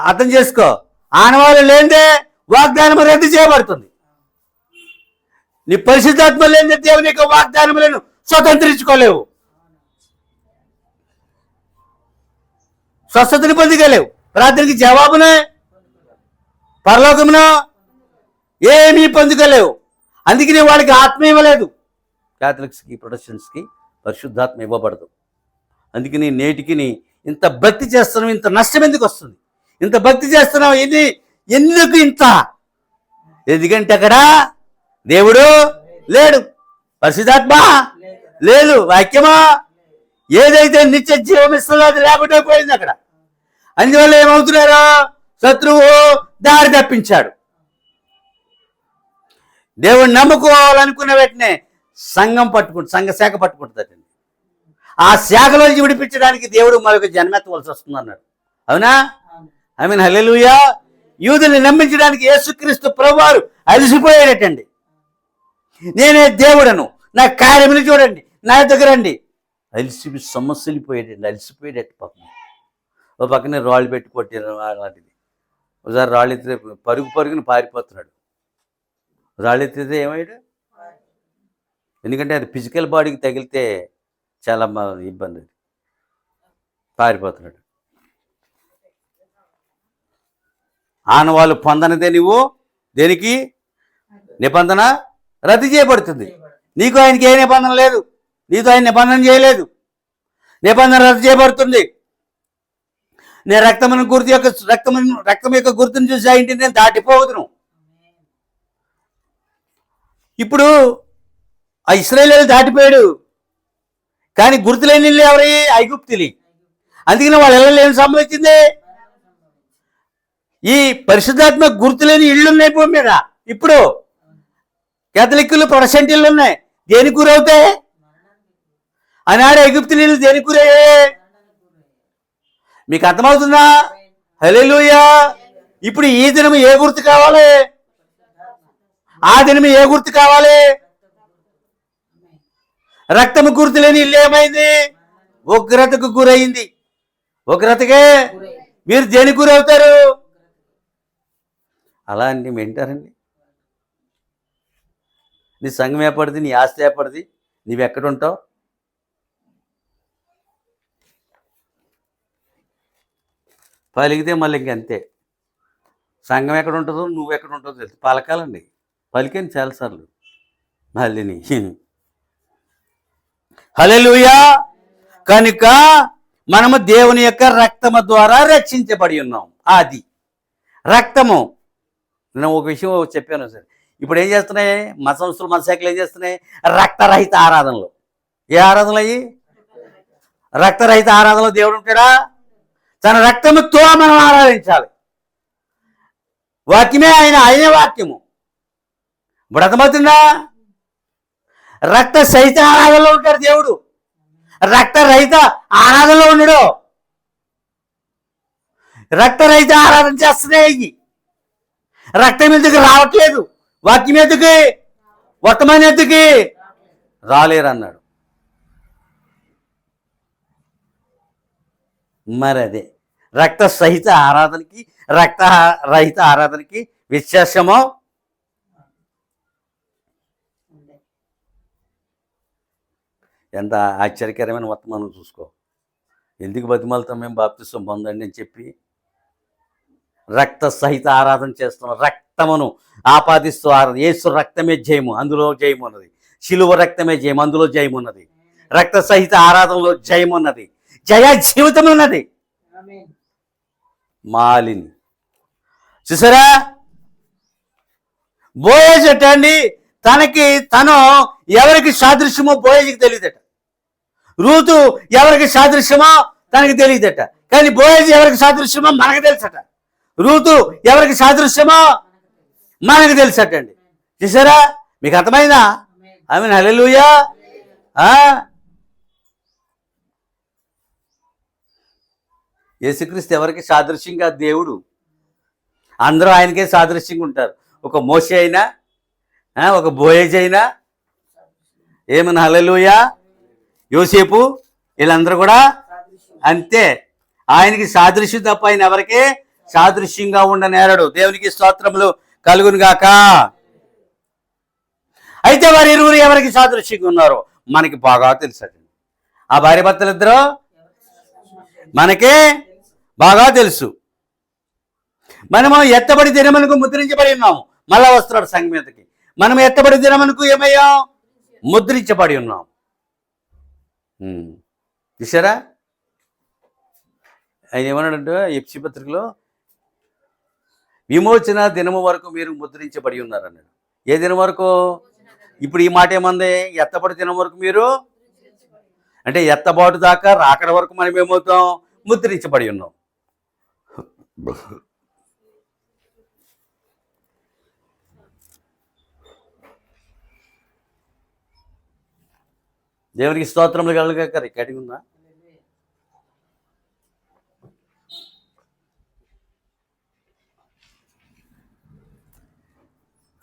అర్థం చేసుకో. ఆనవాళ్ళు లేదే వాగ్దానం రద్దు చేయబడుతుంది. నీ పరిశుద్ధాత్మ లేదే దేవుని యొక్క వాగ్దానములను స్వతంత్రించుకోలేవు, స్వస్థతని పొందగలేవు, ప్రార్థనకి జవాబునే పరలోకమున ఏమీ పొందుకోలేవు. అందుకనే వాళ్ళకి ఆత్మ ఇవ్వలేదు. క్యాథలిక్స్కి, ప్రొటెస్టెంట్స్కి పరిశుద్ధాత్మ ఇవ్వబడదు. అందుకని నేటికి ఇంత భక్తి చేస్తున్నావు, ఇంత నష్టం ఎందుకు వస్తుంది? ఇంత భక్తి చేస్తున్నావు ఎందుకు ఇంత? ఎందుకంటే అక్కడ దేవుడు లేడు, పరిశుద్ధాత్మ లేదు, వాక్యమా ఏదైతే నిత్య జీవం ఇస్తుందో అది లేకుండా పోయింది అక్కడ. అందువల్ల ఏమవుతున్నారు? శత్రువు దారి తప్పించాడు. దేవుడిని నమ్ముకోవాలనుకున్న వెంటనే సంఘ శాఖ పట్టుకుంటుందండి. ఆ శాఖలో విడిపించడానికి దేవుడు మరొక జన్మెత్తవలసి వస్తుంది అన్నాడు. అవునా? ఐ మీన్ హల్లెలూయా. యూదుని నమ్మించడానికి యేసుక్రీస్తు ప్రభువారు అలసిపోయాడటండి. నేనే దేవుడను, నా కార్యములు చూడండి, నా దగ్గర రండి. సమస్యలిపోయాడండి, అలసిపోయాడట పాపం. ఓ పక్కనే రాళ్ళు పెట్టి కొట్టారు అలాంటిది. ఒకసారి రాళ్ళు ఎత్తితే పరుగుని పారిపోతున్నాడు. రాళ్ళు ఎత్తితే ఏమయ్యాడు? ఎందుకంటే అది ఫిజికల్ బాడీకి తగిలితే చాలా ఇబ్బంది, పారిపోతున్నాడు. ఆనవాళ్ళు పొందనిదే నువ్వు దేనికి నిబంధన రద్దు చేయబడుతుంది. నీకు ఆయనకి ఏ నిబంధన లేదు, నీతో ఆయన నిబంధన చేయలేదు, నిబంధన రద్దు చేయబడుతుంది. నేను రక్తం యొక్క గుర్తును చూసి ఆ ఇంటిని నేను దాటిపోవదును. ఇప్పుడు ఆ ఇశ్రాయేలు దాటిపోయాడు, కానీ గుర్తులేని ఇల్లు ఎవరి? ఐగుప్తులి. అందుకని వాళ్ళ ఇళ్ళలో ఏం సంభవించింది? ఈ పరిశుద్ధాత్మ గుర్తులేని ఇళ్ళు ఉన్నాయి భూమి మీద. ఇప్పుడు కేథలిక్కులు ప్రొటెస్టెంట్ ఇళ్ళు ఉన్నాయి. దేనికి గురవుతాయి? ఆనాడు ఐగుప్తు నీళ్ళు దేనికి గురయ్యాయి? మీకు అర్థమవుతుందా? హల్లెలూయా. ఇప్పుడు ఈ దినం ఏ గుర్తు కావాలి? ఆ దినం ఏ గుర్తు కావాలి? రక్తము గుర్తు లేని ఇల్లు ఏమైంది? ఉగ్రతకు గురైంది. ఉగ్రతకే మీరు దేనికి గురవుతారు? అలా అన్ని వింటారండి. నీ సంఘం ఏపడిది, నీ ఆస్తి ఏపడిది, నీవెక్కడుంటావు? పలికితే మళ్ళీ ఇంకంతే. సంఘం ఎక్కడ ఉంటుందో నువ్వు ఎక్కడ ఉంటుందో తెలుసు. పలకాలండి, పలికాను చాలాసార్లు మళ్ళీని. హల్లెలూయా. కనుక మనము దేవుని యొక్క రక్తము ద్వారా రక్షించబడి ఉన్నాం. అది రక్తము. నేను ఒక విషయం చెప్పాను సార్. ఇప్పుడు ఏం చేస్తున్నాయి మత సంస్థలు, మత శాఖలు ఏం చేస్తున్నాయి? రక్తరహిత ఆరాధనలు. ఏ ఆరాధనలు అయ్యి? రక్తరహిత ఆరాధనలో దేవుడు ఉంటాడా? తన రక్తముతో మనం ఆరాధించాలి. వాక్యమే ఆయనే వాక్యము. ఇప్పుడు అర్థమవుతుందా? రక్త సహిత ఆరాధనలో ఉంటాడు దేవుడు, రక్తరహిత ఆరాధనలో ఉండడు. రక్తరహిత ఆరాధన చేస్తున్నాయి. రక్తం ఎందుకు రావట్లేదు? వాక్యం ఎందుకు, వర్తమానం ఎందుకు రాలేరు అన్నాడు. మరి అదే రక్త సహిత ఆరాధనకి రక్త రహిత ఆరాధనకి వ్యత్యాసము. ఎంత ఆశ్చర్యకరమైన వర్తమానం చూసుకో. ఎందుకు బతిమాలతో మేము బాప్తిసం పొందండి అని చెప్పి రక్త సహిత ఆరాధన చేస్తున్నాం. రక్తమును ఆపాదిస్తూ ఆరాధన. యేసు రక్తమే జయము, అందులో జయము ఉన్నది. శిలువ రక్తమే జయము, అందులో జయము ఉన్నది. రక్త సహిత ఆరాధనలో జయము ఉన్నది, జయ జీవితం ఉన్నది. మాలిని చూసారా? బోయేజ్ అండి, తను ఎవరికి సాదృశ్యమో బోయేజ్కి తెలియదట. రూతు ఎవరికి సాదృశ్యమో తనకి తెలియదట. కానీ బోయేజ్ ఎవరికి సాదృశ్యమో మనకు తెలుసట. రూతు ఎవరికి సాదృశ్యమో మనకు తెలుసటండి. చూసారా? మీకు అర్థమైందా? ఆమేన్, హల్లెలూయా. యేసుక్రీస్తు ఎవరికి సాదృశ్యంగా? దేవుడు. అందరూ ఆయనకే సాదృశ్యంగా ఉంటారు. ఒక మోషే అయినా, ఒక బోయేజ్ అయినా, ఏమన్నా హల్లెలూయా, యోసేపు, వీళ్ళందరూ కూడా అంతే. ఆయనకి సాదృశ్యం తప్ప ఆయన ఎవరికి సాదృశ్యంగా ఉండనేరడు. దేవునికి స్తోత్రములు కలుగును గాక. అయితే వారు ఇరువురు ఎవరికి సాదృశ్యంగా ఉన్నారో మనకి బాగా తెలుసండి. ఆ భార్య భర్తలు ఇద్దరు మనకే బాగా తెలుసు. మనము ఎత్తబడి దినమునకు ముద్రించబడి ఉన్నాము. మళ్ళా వస్తున్నాడు సంఘం మీదకి. మనం ఎత్తబడి దినమునకు ఏమయ్యాం? ముద్రించబడి ఉన్నాం. చూసారా? ఆయన ఏమన్నాడంటే ఎఫ్సీ పత్రికలో, విమోచన దినము వరకు మీరు ముద్రించబడి ఉన్నారన్నాడు. ఏ దినం వరకు? ఇప్పుడు ఈ మాట ఏమంది? ఎత్తబడి దినం వరకు మీరు అంటే ఎత్తబాటు దాకా రాకడ వరకు మనం ఏమవుతాం? ముద్రించబడి ఉన్నాం. దేవునికి స్తోత్రములు కలుగాక. రికార్డింగ్ ఉందా?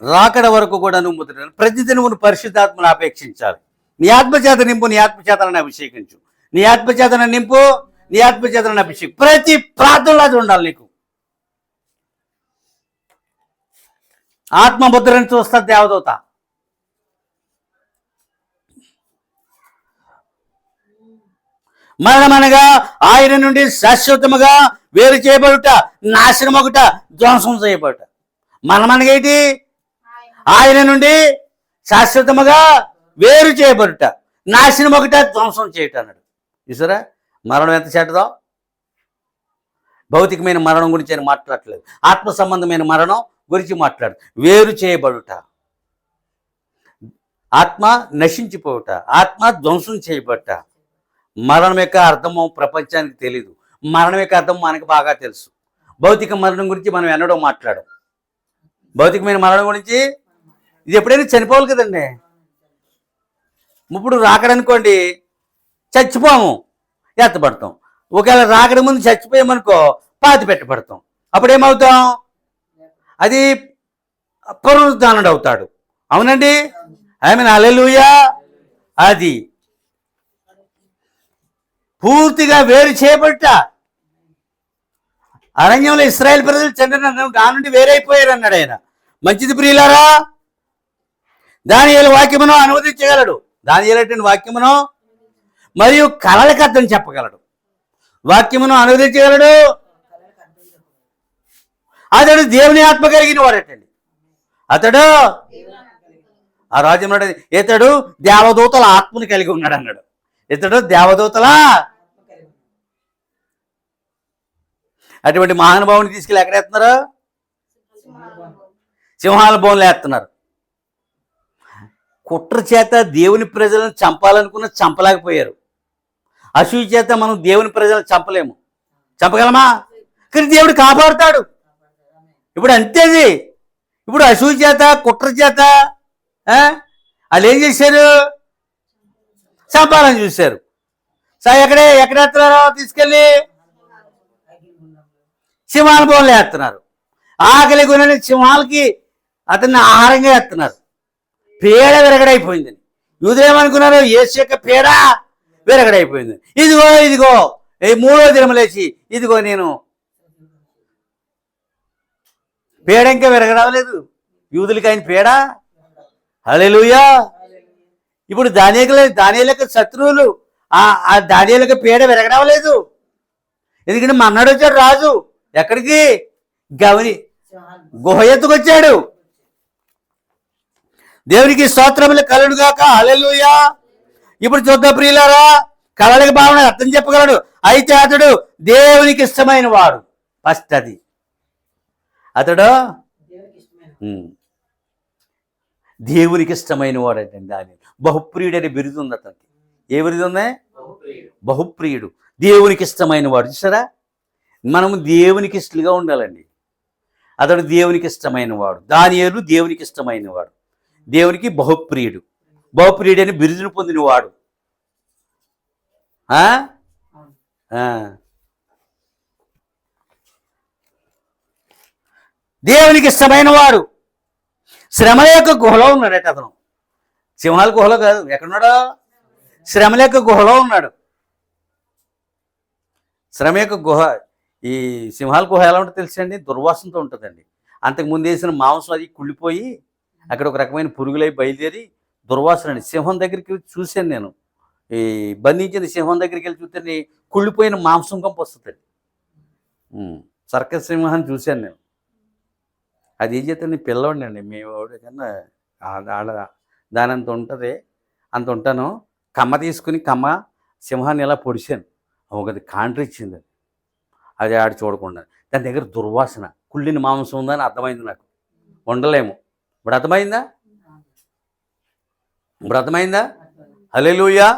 రాకడ వరకు కూడా నువ్వు ముద్ర ప్రతిదినము నువ్వు పరిశుద్ధాత్మను అపేక్షించాలి. నీ ఆత్మచేత నింపు, నీ ఆత్మచేతనని అభిషేకించు, నీ ఆత్మచేతన నింపు, నీ ఆత్మచేతనని అభిషేకం. ప్రతి ప్రార్థనలో అది ఉండాలి నీకు. ఆత్మ ముద్రని చూస్తా దేవదూత. మరణమనగా ఆయన నుండి శాశ్వతముగా వేరు చేయబడుట, నాశనం ఒకట, ధ్వంసం చేయబడుట. మరణమనగా ఏంటి? ఆయన నుండి శాశ్వతముగా వేరు చేయబడుట, నాశనం ఒకట, ధ్వంసం చేయట అన్నాడు. చూసారా మరణం ఎంత చెడ్డదో. భౌతికమైన మరణం గురించి ఆయన మాట్లాడట్లేదు, ఆత్మ సంబంధమైన మరణం గురించి మాట్లాడు. వేరు చేయబడుట, ఆత్మ నశించిపోవుట, ఆత్మ ధ్వంసం చేయబడుట. మరణం యొక్క అర్థము ప్రపంచానికి తెలీదు, మరణం యొక్క అర్థం మనకు బాగా తెలుసు. భౌతిక మరణం గురించి మనం ఎన్నడో మాట్లాడం. భౌతికమైన మరణం గురించి ఇది ఎప్పుడైనా చనిపోవాలి కదండి. ఇప్పుడు రాకడనుకోండి చచ్చిపోము, ఎత్తపడతాం. ఒకవేళ రాకడ ముందు చచ్చిపోయామనుకో పాతి పెట్టబడతాం. అప్పుడేమవుతాం? అది పునరుద్ధానుడు అవుతాడు. అవునండి, ఆమేన్, హల్లెలూయా. అది పూర్తిగా వేరు చేయబట్ట. అరణ్యంలో ఇశ్రాయేల్ ప్రజలు చెందిన దాని నుండి వేరైపోయారు అన్నాడు ఆయన. మంచిది ప్రియులారా, దానియేలు వాక్యమును అనువదించగలడు. దానియేలు వాక్యమును మరియు కలలకు అర్థం చెప్పగలడు. వాక్యమును అనువదించగలడు. అతడు దేవుని ఆత్మ కలిగిన వాడటండి. అతడు ఆ రాజ్యం ఇతడు దేవదూతల ఆత్మని కలిగి ఉన్నాడు అన్నాడు. ఇతడు దేవదూతల అటువంటి మహానుభావుని తీసుకెళ్ళి ఎక్కడ వేస్తున్నారు? సింహాల బోన్లు వేస్తున్నారు. కుట్ర చేత దేవుని ప్రజలను చంపాలనుకున్న చంపలేకపోయారు. అసూయ చేత మనం దేవుని ప్రజలను చంపలేము. చంపగలమా? కానీ దేవుడు కాపాడుతాడు. ఇప్పుడు అంతేది. ఇప్పుడు అసూయ చేత కుట్ర చేత వాళ్ళు ఏం చేశారు? చంపాలని చూశారు. ఎక్కడెత్తున్నారో తీసుకెళ్ళి సింహాల బోన్లు వేస్తున్నారు. ఆకలి కొనని సింహాలకి అతన్ని ఆహారంగా వేస్తున్నారు. పేడ విరగడైపోయిందని యూదులేమనుకున్నారు? యేసు యొక్క పేడ విరగడైపోయింది. ఇదిగో ఇదిగో ఈ 3వ దినం లేచి ఇదిగో నేను పేడ ఇంకా విరగడవలేదు. యూదులకి ఆయన పేడ. హల్లెలూయా. ఇప్పుడు దానియేలుకు శత్రువులు ఆ దానియేలుకు పేడ విరగడవలేదు. ఎందుకంటే మన్నాడు వచ్చాడు రాజు. ఎక్కడికి? గవని గుహ ఎత్తుకొచ్చాడు. దేవునికి స్తోత్రములు కలుగుగాక. హల్లెలూయా. ఇప్పుడు చూద్దాం ప్రియులారా, కళలకు భావన అర్థం చెప్పగలడు. అయితే అతడు దేవునికి ఇష్టమైన వాడు. ఫస్ట్ అది అతడు దేవునికి ఇష్టమైన వాడు అంటే దాని బహుప్రియుడు అనే బిరుదు ఉంది అతనికి. ఏ బిరుదు ఉంది? బహుప్రియుడు, దేవునికి ఇష్టమైన వాడు. చూసారా, మనము దేవునికి ఇష్టలుగా ఉండాలండి. అతడు దేవునికి ఇష్టమైన వాడు. దానియేలు దేవునికి ఇష్టమైన వాడు, దేవునికి బహుప్రియుడు. బహుప్రియుడు అని బిరుదును పొందినవాడు. దేవునికి ఇష్టమైన వాడు. శ్రమల యొక్క గుహలో ఉన్నాడట అతను. సింహాల గుహలో కాదు. ఎక్కడున్నాడో? శ్రమల యొక్క గుహలో ఉన్నాడు. శ్రమ యొక్క గుహ. ఈ సింహాల గుహ ఎలా ఉంటుందో తెలుసండి? దుర్వాసనతో ఉంటుందండి. అంతకుముందు వేసిన మాంసం అది కుళ్ళిపోయి అక్కడ ఒక రకమైన పురుగులై బయలుదేరి దుర్వాసన అండి. సింహం దగ్గరికి చూశాను నేను. ఈ బంధించిన సింహం దగ్గరికి వెళ్ళి చూస్తే కుళ్ళిపోయిన మాంసం కంపు వస్తుంది. సర్కస్ సింహాన్ని చూశాను నేను. అది ఏం చేస్తే నేను పిల్లవాడిని అండి. మీ వాడి కన్నా దాని అంత ఉంటుంది. అంత ఉంటాను. కమ్మ తీసుకుని సింహాన్ని ఇలా పొడిచాను. ఒకది కాంట్రీ ఇచ్చింది. అది ఆడి చూడకుండా. దాని దగ్గర దుర్వాసన, కుళ్ళిన మాంసం ఉందని అర్థమైంది నాకు. ఉండలేము. ఇప్పుడు అర్థమైందా? ఇప్పుడు అర్థమైందా? హల్లెలూయా.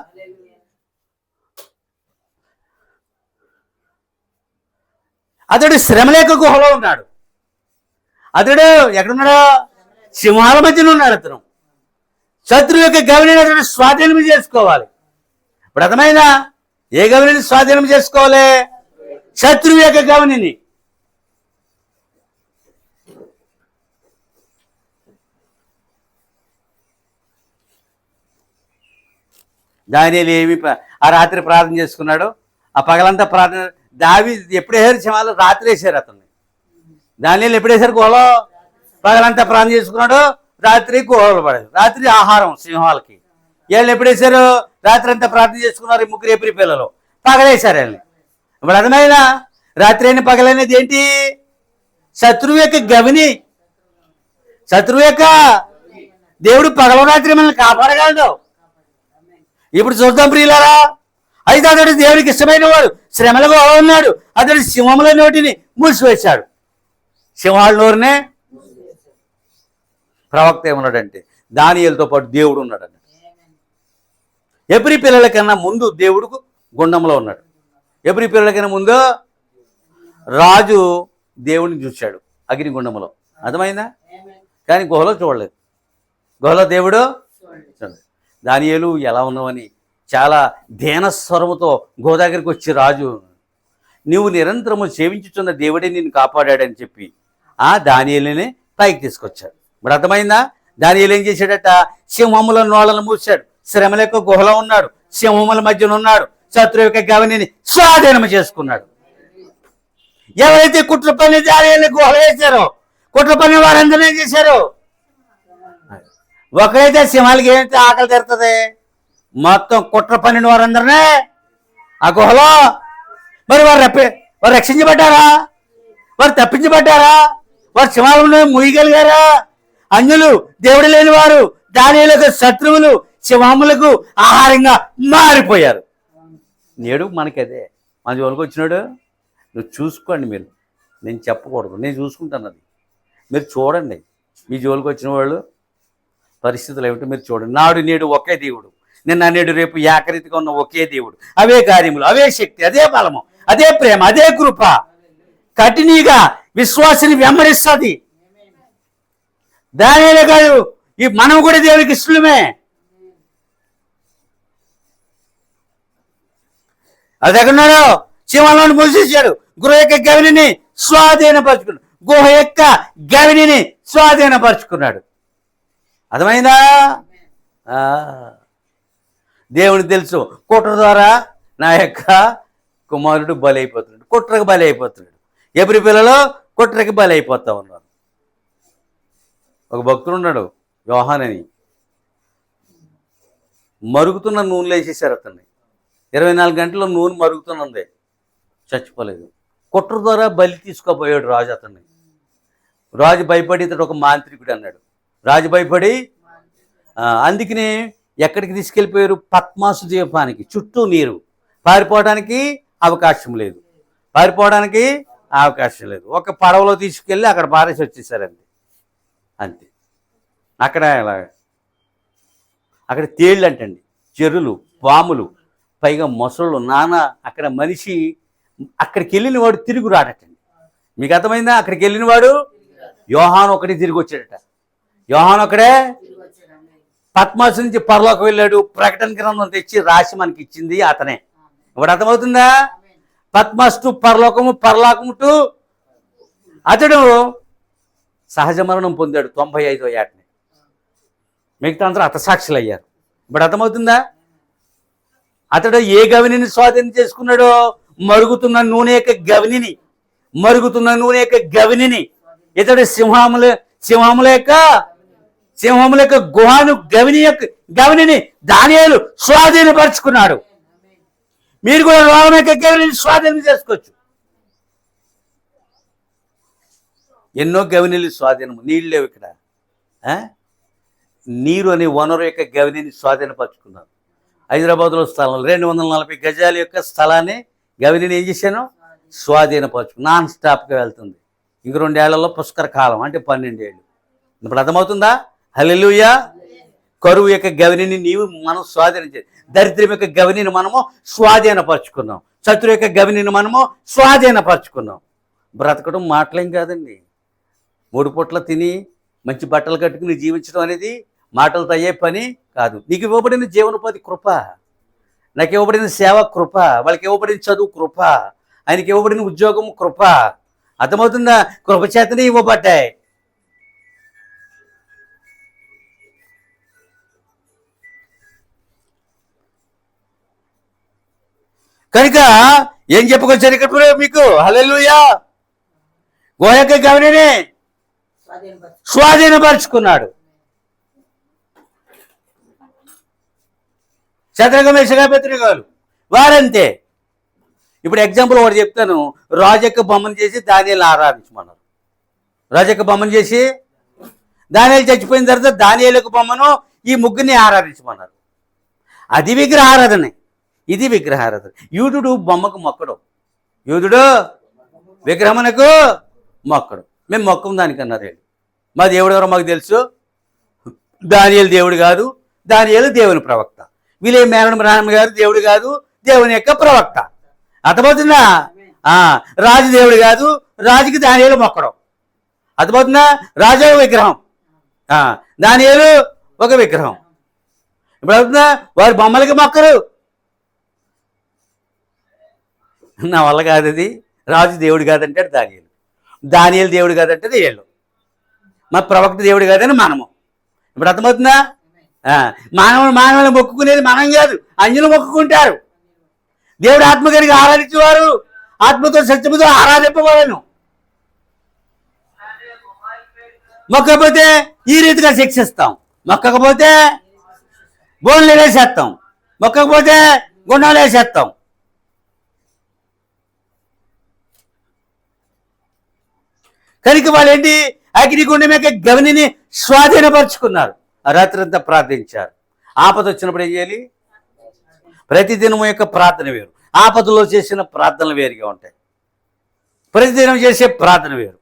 అతడు శ్రమలేక గుహలో ఉన్నాడు. అతడు ఎక్కడున్నాడు? సింహాల మధ్యలో ఉన్నాడు. అతను శత్రువు యొక్క గవిని అతడు స్వాధీనం చేసుకోవాలి. ఇప్పుడు అర్థమైందా? ఏ గవిని స్వాధీనం చేసుకోవాలి? శత్రువు యొక్క గవిని. దానియేలు ఆ రాత్రి ప్రార్థన చేసుకున్నాడు. ఆ పగలంతా ప్రార్థన. ఎప్పుడు వేసారు సింహాలు? రాత్రి వేసారు అతన్ని. దానియేలు ఎప్పుడు వేసారు గుహలో? పగలంతా ప్రార్థన చేసుకున్నాడు, రాత్రి గుహలో పడారు. రాత్రి ఆహారం సింహాలకి. వీళ్ళని ఎప్పుడు వేశారు? రాత్రి అంతా ప్రార్థన చేసుకున్నారు. ఈ ముగ్గురు ఎప్పుడు పిల్లలు పగలేశారు వీళ్ళని. ఇప్పుడు అర్థమైనా రాత్రి అయిన పగలనేది ఏంటి? శత్రువు యొక్క గవిని. శత్రువు యొక్క దేవుడు పగల రాత్రి మనల్ని కాపాడగలడు. ఇప్పుడు చూద్దాం ప్రియులారా. అయితే అతడు దేవుడికి ఇష్టమైన వాడు శ్రమలకు ఉన్నాడు. అతడు సింహముల నోటిని మూసివేశాడు. సింహాల నోరునే ప్రవక్త ఏమన్నాడంటే దానియేలుతో పాటు దేవుడు ఉన్నాడు. ఎబ్రీ పిల్లల కన్నా ముందు దేవుడు గుండంలో ఉన్నాడు. ఎబ్రీ పిల్లల కన్నా ముందు రాజు దేవుడిని చూశాడు అగ్నిగుండంలో. అర్థమైందా? కానీ గుహలో చూడలేదు. గుహలో దేవుడు చూడలేదు. దానియేలు ఎలా ఉన్నావని చాలా దీనస్వరముతో గుహ దగ్గరికి వచ్చి రాజు, నువ్వు నిరంతరము సేవించుతున్న దేవుడే నిన్ను కాపాడాడని చెప్పి ఆ దానియేలుని పైకి తీసుకొచ్చాడు. ఇప్పుడు అర్థమైందా? దానియేలు ఏం చేశాడట? సింహముల నోళ్ళను మూసాడు. శ్రమల యొక్క గుహలో ఉన్నాడు. సింహముల మధ్యన ఉన్నాడు. శత్రువు యొక్క గవనిని స్వాధీనం చేసుకున్నాడు. ఎవరైతే కుట్ర పని దానియేలు గుహలో వేశారో, కుట్ర పని వారందరూ ఏం చేశారు? ఒకరైతే సింహాలకి ఏంటి ఆకలి తెరుతుంది? మొత్తం కుట్ర పన్నెండు వారందరినే ఆ గుహలో. మరి వారు రక్షించబడ్డారా? వారు తప్పించబడ్డారా? వారు సింహాలను ముయ్యగలిగారా? అన్యులు, దేవుడు లేని వారు, దానియేలుకు శత్రువులు సింహములకు ఆహారంగా మారిపోయారు. నేడు మనకదే మన జోలికి వచ్చినాడు. నువ్వు చూసుకోండి. నేను చెప్పకూడదు, నేను చూసుకుంటాను. అది మీరు చూడండి. మీ జోలికి వచ్చిన వాళ్ళు పరిస్థితులు ఏమిటో మీరు చూడండి. నాడు నేడు ఒకే దేవుడు, నిన్న నేడు రేపు ఏకరీతిగా ఉన్న ఒకే దేవుడు. అవే కార్యములు, అవే శక్తి, అదే బలము, అదే ప్రేమ, అదే కృప కఠినీగా విశ్వాసిని వెంబడిస్తుంది. దానియేలే కాదు, ఈ మనం కూడా దేవునికి ఇష్టమే. అది ఎక్కడున్నాడో సింహాలను మూసేశాడు. గుహ యొక్క గవిని స్వాధీనపరుచుకున్నాడు. గుహ యొక్క గవిని స్వాధీనపరుచుకున్నాడు. అర్థమైందా? దేవునికి తెలుసు కుట్ర ద్వారా నా యొక్క కుమారుడు బలైపోతున్నాడు, కుట్రకు బలైపోతున్నాడు. ఎబ్రీ పిల్లలు కుట్రకి బలైపోతా ఉన్నారు. ఒక భక్తుడు ఉన్నాడు యోహాన్ అని. మరుగుతున్న నూనెలో వేసేసారు అతన్ని. 24 గంటల్లో నూనె మరుగుతున్నది, చచ్చిపోలేదు. కుట్ర ద్వారా బలి తీసుకోపోయాడు రాజు అతన్ని. రాజు భయపడి ఇతడు ఒక మాంత్రికుడు అన్నాడు. రాజు భయపడి అందుకనే ఎక్కడికి తీసుకెళ్ళిపోయారు? పద్మాసు ద్వీపానికి. చుట్టూ నీరు, పారిపోవడానికి అవకాశం లేదు, పారిపోవడానికి అవకాశం లేదు. ఒక పడవలో తీసుకెళ్ళి అక్కడ పారేసి వచ్చేసారు. అంతే. అక్కడ తేళ్ళు అంటండి, చెరువులు, పాములు, పైగా మొసళ్ళు, అక్కడ మనిషి అక్కడికి వెళ్ళిన వాడు తిరిగి రాడటండి. మీకు అర్థమైందా? అక్కడికి వెళ్ళిన వాడు యోహాను ఒకటి తిరిగి వచ్చాడట. యోహాను ఒకడే పద్మాసు నుంచి పరలోకి వెళ్ళాడు. ప్రకటన గ్రంథం తెచ్చి రాసి మనకి ఇచ్చింది అతనే. ఇప్పుడు అర్థమవుతుందా? పద్మాసు టు పరలోకము, పరలోకము టు అతడు సహజ మరణం పొందాడు 95వ ఏటని. మిగతా అందరూ హతసాక్షులు అయ్యారు. ఇప్పుడు అర్థమవుతుందా? అతడు ఏ గవిని స్వాధీనం చేసుకున్నాడో? మరుగుతున్న నూనె యొక్క గవిని, మరుగుతున్న నూనె యొక్క గవిని ఇతడు సింహముల యొక్క గుహను గవిని దానియేలు స్వాధీనపరుచుకున్నాడు. మీరు కూడా రోగం యొక్క గవిని స్వాధీనం చేసుకోవచ్చు. ఎన్నో గవినీలు స్వాధీనము. నీళ్ళు లేవు ఇక్కడ. నీరు అనే వనరు యొక్క గవిని స్వాధీనపరుచుకున్నారు. హైదరాబాద్లో స్థలం 240 గజాల యొక్క స్థలాన్ని గవిని ఏం చేశాను? స్వాధీనపరుచుకు నాన్ స్టాప్గా వెళ్తుంది. ఇంక 2 ఏళ్లలో పుష్కర కాలం, అంటే 12 ఏళ్ళు. ఇప్పుడు అర్థమవుతుందా? హల్లెలూయా. కరువు యొక్క గవిని మనం స్వాధీనం, దరిద్రం యొక్క గవిని మనము స్వాధీనపరుచుకున్నాం. శత్రు యొక్క గవిని మనము స్వాధీనపరుచుకున్నాం. బ్రతకడం మాటలేం కాదండి. 3 పూట్ల తిని మంచి బట్టలు కట్టుకుని జీవించడం అనేది మాటలతో అయ్యే పని కాదు. నీకు ఇవ్వబడిన జీవనోపాధి కృప, నాకు ఇవ్వబడిన సేవ కృప, వాళ్ళకి ఇవ్వబడిన చదువు కృప, ఆయనకి ఇవ్వబడిన ఉద్యోగం కృప. అర్థమవుతుందా? కృప చేతనే ఇవ్వబడ్డాయి. కనుక ఏం చెప్పుకొచ్చారు ఇక్కడ మీకు? హల్లెలూయా. గుహ యొక్క గవినిని స్వాధీనపరుచుకున్నాడు. శద్రక మేషక అబేద్నెగోలు వారంతే. ఇప్పుడు ఎగ్జాంపుల్ ఒకటి చెప్తాను. రాజు యొక్క బొమ్మను చేసి దానియేలు ఆరాధించమన్నారు. రాజు యొక్క బొమ్మను చేసి దానియేలు చచ్చిపోయిన తర్వాత దానియేలు యొక్క బొమ్మను ఈ ముగ్గురిని ఆరాధించమన్నారు. అది విగ్రహారాధన, ఇది విగ్రహారాధన. యూదుడు బొమ్మకు మొక్కడు, యూదుడు విగ్రహమునకు మొక్కడు. మేము మొక్కం దానికి అన్నారు. మా దేవుడు ఎవరో మాకు తెలుసు. దానియేలు దేవుడు కాదు, దానియేలు దేవుని ప్రవక్త. వీలే మేనమ గారు దేవుడు కాదు, దేవుని యొక్క ప్రవక్త. అర్థమవుతుందా? రాజు దేవుడు కాదు, రాజుకి దానియేలు మొక్కడం. అర్థమవుతుందా? రాజు ఒక విగ్రహం, దానియేలు ఒక విగ్రహం. ఇప్పుడు అవుతుందా? వారి బొమ్మలకి మొక్కరు. నా వల్ల కాదు అది. రాజు దేవుడు కాదంటే దానియేలు, దానియేలు దేవుడు కాదంటే వీళ్ళు, మా ప్రవక్త దేవుడు కాదని మనము. ఇప్పుడు అర్థమవుతుందా? మానవులు మొక్కుకునేది మనం కాదు, అన్యులు మొక్కుకుంటారు. దేవుడు ఆత్మగారికి ఆరాధించేవారు ఆత్మతో సత్యముతో ఆరాధింపబడను. మొక్కకపోతే ఈ రీతిగా శిక్షిస్తాం, మొక్కకపోతే బోన్లు వేసేస్తాం, మొక్కకపోతే గుండాలు వేసేస్తాం. కనుక వాళ్ళు ఏంటి? అగ్నిగుండం యొక్క గవినిని స్వాధీనపరుచుకున్నారు. రాత్రంతా ప్రార్థించారు. ఆపద వచ్చినప్పుడు ఏం చేయాలి? ప్రతిదినం యొక్క ప్రార్థన వేరు, ఆపదలో చేసిన ప్రార్థనలు వేరుగా ఉంటాయి. ప్రతిదినం చేసే ప్రార్థన వేరు.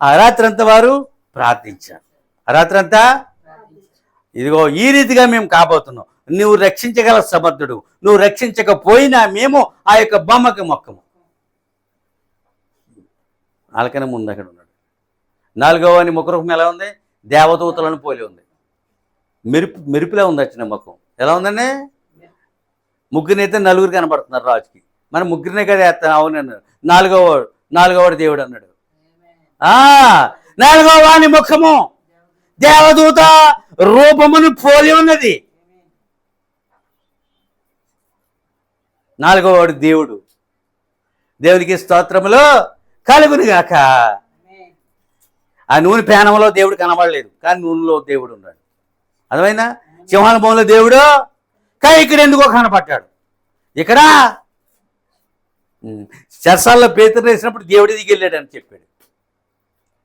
ఆ రాత్రంతా వారు ప్రార్థించారు. ఆ రాత్రంతా ఇదిగో ఈ రీతిగా మేము కాబోతున్నాం, నువ్వు రక్షించగల సమర్థుడు, నువ్వు రక్షించకపోయినా మేము ఆ యొక్క బొమ్మకి మొక్కము. వాళ్ళకైనా ముందు అక్కడ ఉన్నాడు. 4వ అని ముఖరూపం ఎలా ఉంది? దేవదూతలను పోలి ఉంది. మెరుపులా ఉంది వచ్చిన ముఖం. ఎలా ఉందండి? ముగ్గురినైతే నలుగురు కనబడుతున్నారు రాజుకి. మనం ముగ్గురినే కదా వేస్తాను. అవునన్నాడు. నాలుగోవాడు దేవుడు అన్నాడు. 4వ వాని ముఖము దేవదూత రూపమును పోలి ఉన్నది. 4వవాడు దేవుడు. దేవునికి స్తోత్రములో కలుగునుగాక. ఆ నూనె పేనంలో దేవుడు కనబడలేదు, కానీ నూనెలో దేవుడు ఉన్నాడు. అర్థమైనా? సింహానుభవంలో దేవుడు, కానీ ఇక్కడ ఎందుకో కనపడ్డాడు. ఇక్కడ చెరసాల్లో పేతురు వేసినప్పుడు దేవుడి దిగి వెళ్ళాడు అని చెప్పాడు.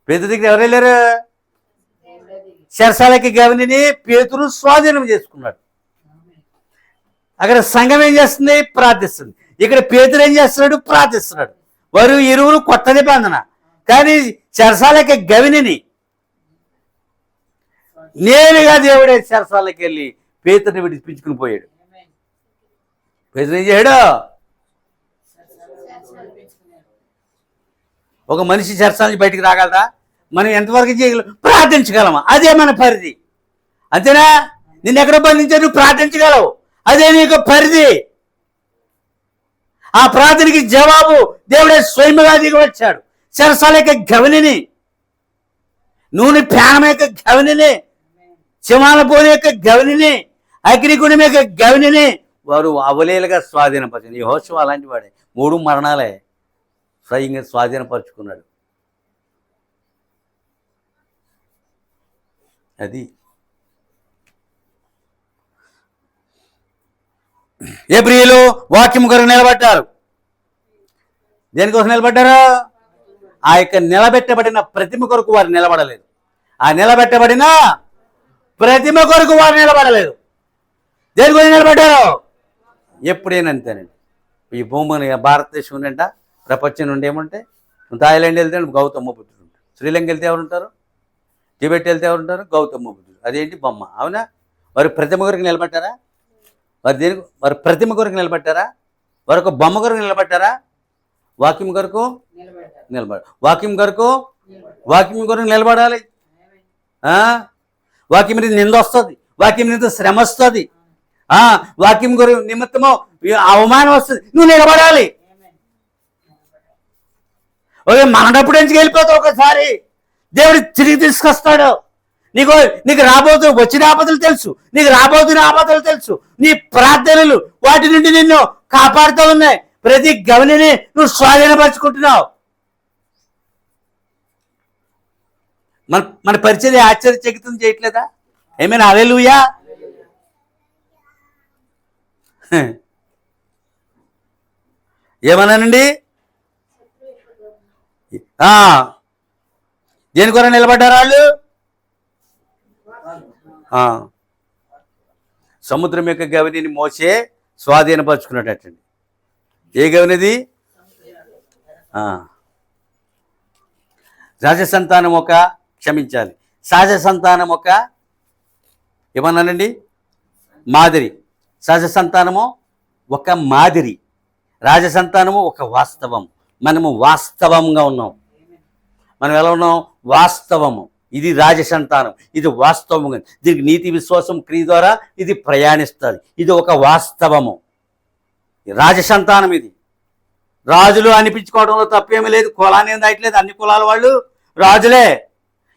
పేతురు దగ్గర ఎవరు వెళ్ళారు? చెరసాలకి గవిని పేతురు స్వాధీనం చేసుకున్నాడు. అక్కడ సంఘం ఏం చేస్తుంది? ప్రార్థిస్తుంది. ఇక్కడ పేతురు ఏం చేస్తున్నాడు? ప్రార్థిస్తున్నాడు. వారు ఇరువురు కొత్త నిబంధన, కానీ చెరసాలకి గవిని నేరుగా దేవుడే చెరసాలకి వెళ్ళి పేతురుని విడిపించుకుని పోయాడు. పేతురు ఏం చేయడు? ఒక మనిషి చెరసాల నుంచి బయటికి రాగలరా? మనం ఎంతవరకు చేయగలం? ప్రార్థించగలమా? అదే మన పరిధి. అంతేనా? నిన్ను ఎక్కడ బంధించారు? నువ్వు ప్రార్థించగలవు, అదే నీకు పరిధి. ఆ ప్రార్థనకి జవాబు దేవుడే స్వయంగా దిగి వచ్చాడు. చెరసాల యొక్క గవిని, నూనె ప్యానం యొక్క గవిని, సింహాల పోని యొక్క గవిని, అగ్నిగుండం యొక్క గవిని వారు అవలేలుగా స్వాధీనపరిచారు. యెహోషువ అలాంటి వాడే. 3 మరణాలే స్వయంగా స్వాధీనపరుచుకున్నాడు. అది హెబ్రీయులు వాక్యం కొరకు నిలబడ్డారు. దేనికోసం నిలబడ్డారు? ఆ యొక్క నిలబెట్టబడిన ప్రతిమ కొరకు వారు నిలబడలేదు. ఆ నిలబెట్టబడిన ప్రతిమ కొరకు వారు నిలబడలేదు. దేని గురించి నిలబడ్డారు? ఎప్పుడైనా అంతేనండి. ఈ భూమిని భారతదేశం ఉందంట, ప్రపంచం నుండి ఏముంటే, థాయిలాండ్ వెళ్తే గౌతమ బుద్ధుడు ఉంటారు, శ్రీలంక వెళ్తే ఎవరు ఉంటారు, టిబెట్ వెళ్తే ఎవరు ఉంటారు, గౌతమ బుద్ధుడు. అదేంటి బొమ్మ. అవునా? వారు ప్రతిమ కొరకు నిలబడ్డారా? వారు ప్రతిమ కొరకు నిలబడ్డారా? వారు ఒక బొమ్మ కొరకు నిలబడ్డారా? వాక్యం కొరకు వాక్యం కొరకు నిలబడాలి. వాక్యం మీద నింద వస్తుంది, వాక్యం మీద శ్రమ వస్తుంది, వాక్యం కొరకు నిమిత్తము అవమానం వస్తుంది. నువ్వు నిలబడాలి. ఓకే, మనడప్పుడు ఎంచుకు వెళ్ళిపోతావు. ఒకసారి దేవుడు తిరిగి తీసుకొస్తాడు. నీకు రాబోతున్న వచ్చిన ఆపదలు తెలుసు, నీకు రాబోతున్న ఆపదలు తెలుసు. నీ ప్రార్థనలు వాటి నుండి నిన్ను కాపాడుతూ ఉన్నాయి. ప్రతి గవనిని నువ్వు స్వాధీనపరచుకుంటున్నావు. మన మన పరిచర్య ఆశ్చర్యచకితం చేయట్లేదా? ఏమైనా హల్లెలూయా. ఏమన్నానండి? దేని కొరకు నిలబడ్డారు వాళ్ళు? సముద్రం యొక్క గవిని మోసే స్వాధీనపరుచుకున్నట్టండి. ఏ గవినిది? రాజసంతానం ఒక క్షమించాలి సహజ సంతానం ఒక ఏమన్నానండి? మాదిరి. సహజ సంతానము ఒక మాదిరి, రాజసంతానము ఒక వాస్తవం. మనము వాస్తవంగా ఉన్నాం. మనం ఎలా ఉన్నాం? వాస్తవము. ఇది రాజసంతానం, ఇది వాస్తవము. దీనికి నీతి విశ్వాసం క్రియ ద్వారా ఇది ప్రయాణిస్తుంది. ఇది ఒక వాస్తవము. రాజసంతానం ఇది. రాజులు అనిపించుకోవడంలో తప్పేమీ లేదు. కులాన్ని ఏం దాయట్లేదు. అన్ని కులాల వాళ్ళు రాజులే.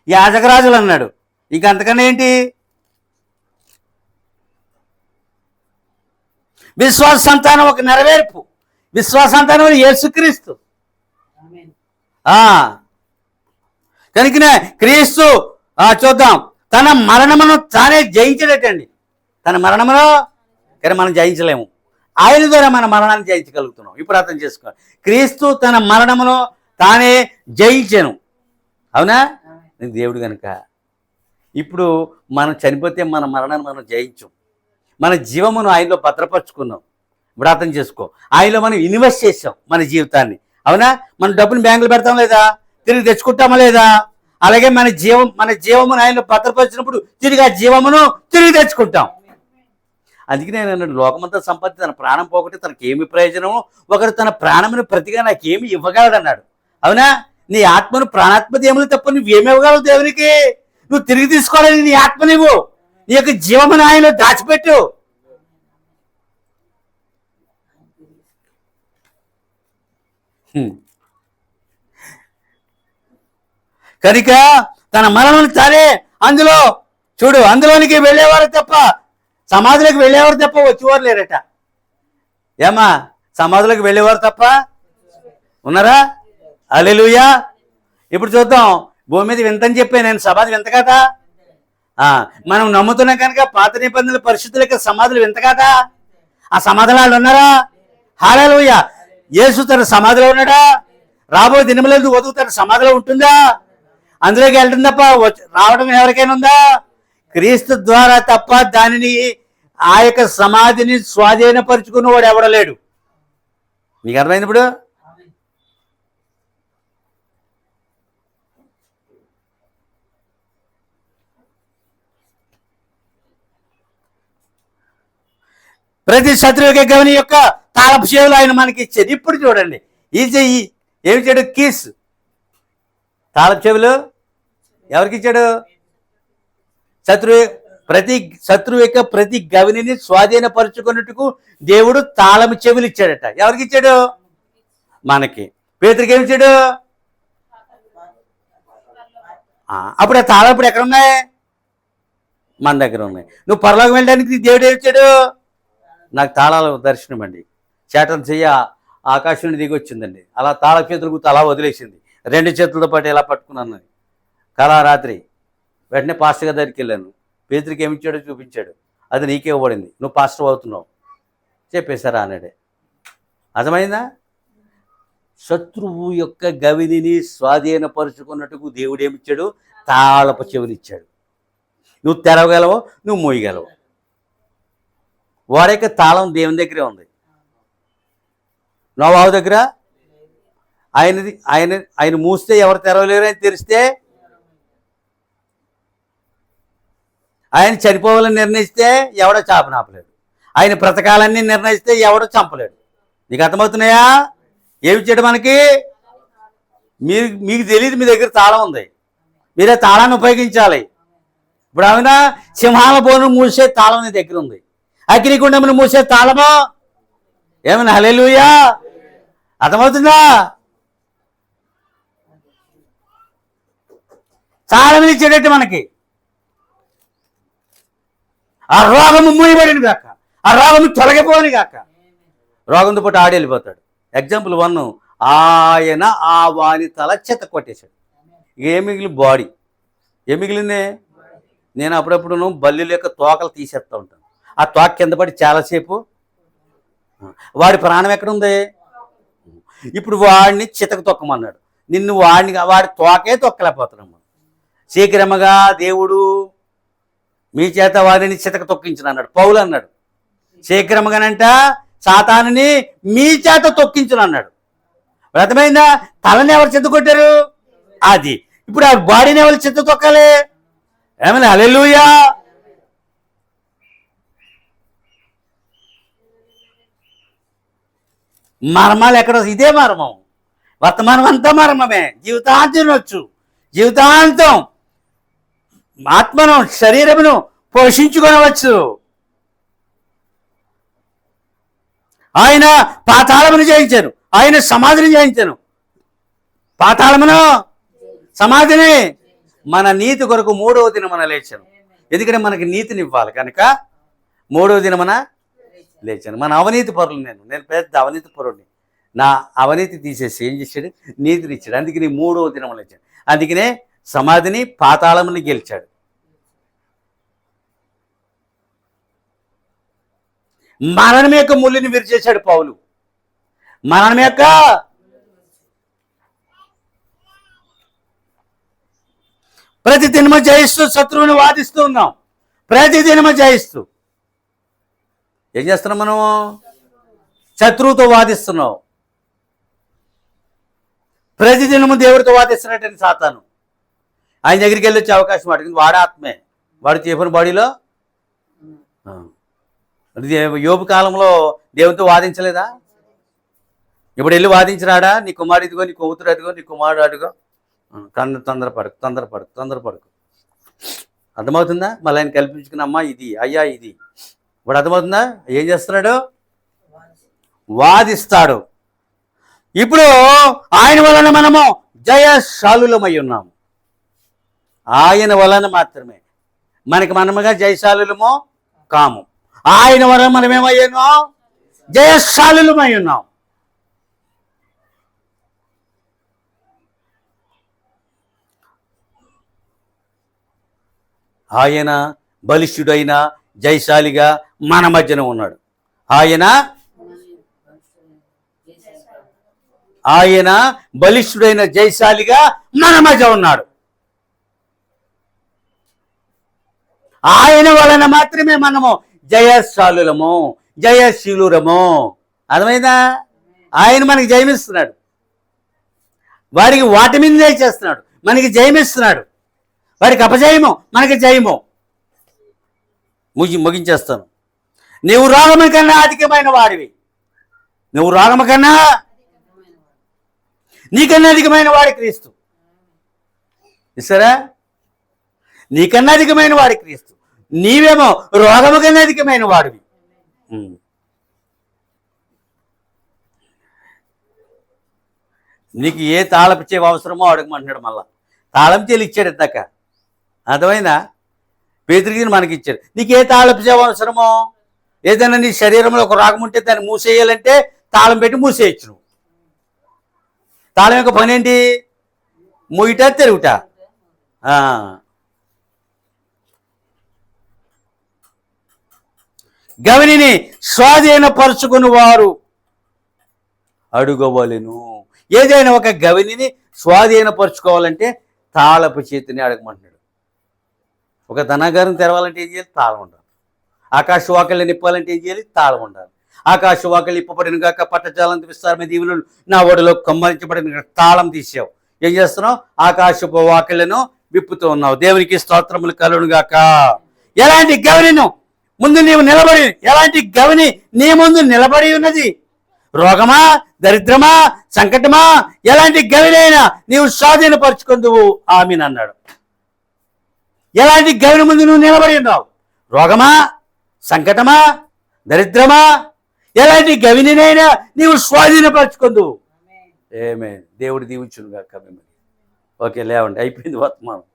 యాజకరాజులు అన్నాడు. ఇంక అంతకన్నా ఏంటి? విశ్వాస సంతానం ఒక నెరవేర్పు. విశ్వాస సంతానం యేసుక్రీస్తు. కనుకనే క్రీస్తు చూద్దాం, తన మరణమును తానే జయించడటండి. తన మరణమును కానీ మనం జయించలేము. ఆయన ద్వారా మన మరణాన్ని జయించగలుగుతున్నాం. ఇప్పుడు అర్థం చేసుకోవాలి. క్రీస్తు తన మరణమును తానే జయించాను. అవునా? దేవుడు కనుక ఇప్పుడు మనం చనిపోతే మన మరణాన్ని మనం జయించం. మన జీవమును ఆయనలో భద్రపరుచుకున్నాం. ఇప్పుడు అర్థం చేసుకో. ఆయనలో మనం ఇన్వెస్ట్ చేసాం మన జీవితాన్ని. అవునా? మనం డబ్బులు బ్యాంకులు పెడతాం లేదా? తిరిగి తెచ్చుకుంటామా లేదా? అలాగే మన జీవమును ఆయనలో భద్రపరిచినప్పుడు తిరిగి ఆ జీవమును తిరిగి తెచ్చుకుంటాం. అందుకే నేను అన్నాడు, లోకమంతా సంపత్తి తన ప్రాణం పోగొట్టి తనకి ఏమి ప్రయోజనమో ఒకరు తన ప్రాణమును ప్రతిగా నాకేమి ఇవ్వగలడు అన్నాడు. అవునా? నీ ఆత్మను ప్రాణాత్మదేములు తప్ప నువ్వేమి ఇవ్వగలవు దేవునికి? నువ్వు తిరిగి తీసుకోవాలని నీ ఆత్మ నువ్వు నీ యొక్క జీవమును ఆయనలో దాచిపెట్టు. కనుక తన మరణం తానే అందులో చూడు, అందులోనికి వెళ్ళేవారు తప్ప సమాధిలోకి వెళ్ళేవారు తప్ప వచ్చేవారు లేరట. ఏమా? సమాధిలోకి వెళ్ళేవారు తప్ప ఉన్నారా? హల్లెలూయా. ఇప్పుడు చూద్దాం. భూమి మీద వింతని చెప్పే నేను సమాధి వింత కదా. మనం నమ్ముతున్నాం కనుక పాత నిబంధనల పరిస్థితుల యొక్క సమాధులు వింత కదా. ఆ సమాధిలో వాళ్ళు ఉన్నారా? హల్లెలూయా. యేసు తన సమాధిలో ఉన్నాడా? రాబోయే దినములందు వధువు తన సమాధిలో ఉంటుందా? అందులోకి వెళ్ళడం తప్ప రావడం ఎవరికైనా ఉందా? క్రీస్తు ద్వారా తప్ప దానిని ఆ యొక్క సమాధిని స్వాధీనపరుచుకున్నవాడు ఎవడలేడు. మీకు అర్థమైంది? ఇప్పుడు ప్రతి శత్రువుకి గవని యొక్క తాళపు చెవులు ఆయన మనకి ఇచ్చేది. ఇప్పుడు చూడండి, ఈ చెయ్యి ఏమి ఇచ్చాడు? కీస్. తాళపు చెవులు ఎవరికి ఇచ్చాడు? శత్రువు యొక్క ప్రతి గవిని స్వాధీనపరుచుకున్నట్టుకు దేవుడు తాళము చెవులు ఇచ్చాడట. ఎవరికి ఇచ్చాడు? మనకి. పేతురుకి ఏమి ఇచ్చాడు? అప్పుడు ఆ తాళం ఇప్పుడు ఎక్కడ ఉన్నాయి? మన దగ్గర ఉన్నాయి. నువ్వు పరలోకం వెళ్ళడానికి దేవుడు ఏమి ఇచ్చాడు? నాకు తాళాల దర్శనం అండి. చేటను చెయ్య ఆకాశం నుండి దిగి వచ్చిందండి. అలా తాళ చేతులు గుర్తు అలా వదిలేసింది. 2 చేతులతో పాటు ఎలా పట్టుకున్నాను కళా రాత్రి. వెంటనే పాస్టర్ గారి దగ్గరికి వెళ్ళాను. పేతురికి ఏమి ఇచ్చాడో చూపించాడు. అది నీకే ఇవ్వబడింది, నువ్వు పాస్టర్ అవుతున్నావు చెప్పేశారా అన్నాడే. అర్థమైందా? శత్రువు యొక్క గవిని స్వాధీనపరుచుకున్నట్టుకు దేవుడు ఏమిచ్చాడు? తాళపు చెవులు ఇచ్చాడు. నువ్వు తెరవగలవు, నువ్వు మోయగలవు. వాడి యొక్క తాళం దేవుని దగ్గరే ఉంది. నోవాహు దగ్గర ఆయన మూస్తే ఎవరు తెరవలేరు, అని తెరిస్తే ఆయన చనిపోవాలని నిర్ణయిస్తే ఎవడో చాపనాపలేడు. ఆయన బ్రతకాలన్నీ నిర్ణయిస్తే ఎవడో చంపలేడు. నీకు అర్థమవుతున్నాయా? ఏమి చేయడం మనకి? మీకు తెలియదు మీ దగ్గర తాళం ఉంది, మీరే తాళాన్ని ఉపయోగించాలి. ఇప్పుడు అవునా? సింహాల బోను మూసే తాళం నీ దగ్గర ఉంది. అగ్నిగుండమును మూసే తాళము ఏమన్నా? హల్లెలూయా. అర్థమవుతుందా? తాళం ఇచ్చేటట్టు మనకి. ఆ రోగము మూయబడిన గాక, ఆ రోగము తొలగిపోని గాక. రోగంతో పాటు ఆడి వెళ్ళిపోతాడు. ఎగ్జాంపుల్ 1, ఆయన ఆ వాని తల చెత్త కొట్టేశాడు. ఏ మిగిలి బాడీ, ఏ మిగిలిందే? నేను అప్పుడప్పుడు బల్లి యొక్క తోకలు తీసేస్తూ ఉంటాను. ఆ తోక కింద పడి చాలాసేపు వాడి ప్రాణం ఎక్కడుంది? ఇప్పుడు వాడిని చితక తొక్కమన్నాడు. నిన్ను వాడి తోకే తొక్కలేకపోతున్నాము. శీఘ్రముగా దేవుడు మీ చేత వారిని చితక తొక్కించిన అన్నాడు. పౌలు అన్నాడు శీఘ్రముగానంట సాతానుని మీ చేత తొక్కించిన అన్నాడు. అర్థమైందా? తలని ఎవరు చెత్త కొట్టారు? అది. ఇప్పుడు ఆ బాడీని ఎవరు చెత్త తొక్కాలి? ఏమన్నా హల్లెలూయా. మర్మాలు ఎక్కడ? ఇదే మర్మం. వర్తమానం అంతా మర్మమే. జీవితాంతం వచ్చు, జీవితాంతం ఆత్మను శరీరమును పోషించుకొనవచ్చు. ఆయన పాతాళమును జయించాను, ఆయన సమాధిని జయించాను. పాతాళమును సమాధిని మన నీతి కొరకు 3వ దినమున లేచాను. ఎందుకంటే మనకి నీతిని ఇవ్వాలి కనుక 3వ దినమున లేచాను. మన అవినీతి పరులు, నేను పెద్ద అవినీతి పరుడిని. నా అవినీతి తీసేసి ఏం చేశాడు? నీతిని ఇచ్చాడు. అందుకని 3వ దినమున లేచాడు. అందుకనే సమాధిని పాతాళముని గెలిచాడు. మరణం యొక్క ముళ్ళుని విరిచేశాడు పౌలు. మరణం యొక్క ప్రతి దినము జయిస్తూ శత్రువుని వాదిస్తూ ఉన్నాం. ప్రతి దినము జయిస్తూ ఏం చేస్తున్నాం? మనము శత్రువుతో వాదిస్తున్నాం. ప్రతి దినము దేవుడితో వాదిస్తున్నట్టు సాతాను. ఆయన దగ్గరికి వెళ్ళి వచ్చే అవకాశం వాడికి. వాడు ఆత్మే, వాడు చేపన బాడీలో. యోబు కాలంలో దేవునితో వాదించలేదా? ఇప్పుడు వెళ్ళి వాదించినాడా? నీ కుమారుడు ఇదిగో, నీ కూతురు అదిగో, నీ కుమారుడు అదిగో. తొందరపడకు. అర్థమవుతుందా? మళ్ళీ ఆయన కల్పించుకున్న అమ్మ ఇది, అయ్యా ఇది. ఇప్పుడు అర్థమవుతుందా? ఏం చేస్తున్నాడు? వాదిస్తాడు. ఇప్పుడు ఆయన వలన మనము జయశాలులమై ఉన్నాము. ఆయన వలన మాత్రమే. మనముగా జయశాలులమో కాము. ఆయన వలన మనం ఏమయ్యామో? జయశాలులమై ఉన్నాం. ఆయన బలిష్ఠుడైన జయశాలిగా మన మధ్యన ఉన్నాడు. ఆయన బలిష్ఠుడైన జయశాలిగా మన మధ్య ఉన్నాడు. ఆయన వలన మాత్రమే మనము జయశాలులము, జయశీలురము. అర్థమైందా? ఆయన మనకి జయమిస్తున్నాడు. వారికి వాటి మీద చేస్తున్నాడు, మనకి జయమిస్తున్నాడు. వారికి అపజయము, మనకి జయము. ముగించేస్తాను. నీవు రోగము కన్నా అధికమైన వాడివి. నువ్వు రోగము కన్నా, నీకన్నా అధికమైన వాడి క్రీస్తు. ఇస్తారా? నీకన్నా అధికమైన వాడి క్రీస్తు. నీవేమో రోగము కన్నా అధికమైన వాడివి. నీకు ఏ తాళపు చెవి అవసరమో అడగమంటున్నాడు. మళ్ళా తాళం చెల్లి ఇచ్చాడు ఇందాక. అర్థమైందా? పేతురికి మనకి ఇచ్చాడు. నీకు ఏ తాళపు చెవి అవసరమో, ఏదైనా నీ శరీరంలో ఒక రోగం ఉంటే దాన్ని మూసేయాలంటే తాళం పెట్టి మూసేయచ్చు. నువ్వు తాళం యొక్క పని ఏంటి? మూయిట తెరుగుట. గవిని స్వాధీనపరుచుకుని వారు అడుగవలెను. ఏదైనా ఒక గవిని స్వాధీనపరుచుకోవాలంటే తాళపు చేతిని అడగమంటున్నాడు. ఒక ధనాగారం తెరవాలంటే ఏం చేయాలి? తాళం ఉండాలి. ఆకాశ వాకళ్ళు నిప్పాలంటే ఏం చేయాలి? తాళం ఉండాలి. ఆకాశ వాకళ్ళు ఇప్పబడిన గాక పట్టజాలంత విస్తారమైన దీవులు నా ఓడలో కమ్మరించబడిన తాళం తీసావు. ఏం చేస్తున్నావు? ఆకాశపు వాకళ్ళను విప్పుతూ ఉన్నావు. దేవునికి స్తోత్రములు కలుగును గాక. ఎలాంటి గవిని ముందు నీవు నిలబడి, ఎలాంటి గవిని నీ ముందు నిలబడి ఉన్నది? రోగమా, దరిద్రమా, సంకటమా, ఎలాంటి గవినైనా నీవు స్వాధీనపరుచుకుందువు ఆమీన్ అన్నాడు. ఎలాంటి గవిని ముందు నువ్వు నిలబడి ఉన్నావు? రోగమా, సంకటమా, దరిద్రమా, ఎలాంటి గవినైనా నీవు స్వాధీనపరచుకుందువు. ఆమేన్. దేవుడు దీవించును గాక మిమ్మల్ని. ఓకే, లేవండి, అయిపోయింది వర్తమానం.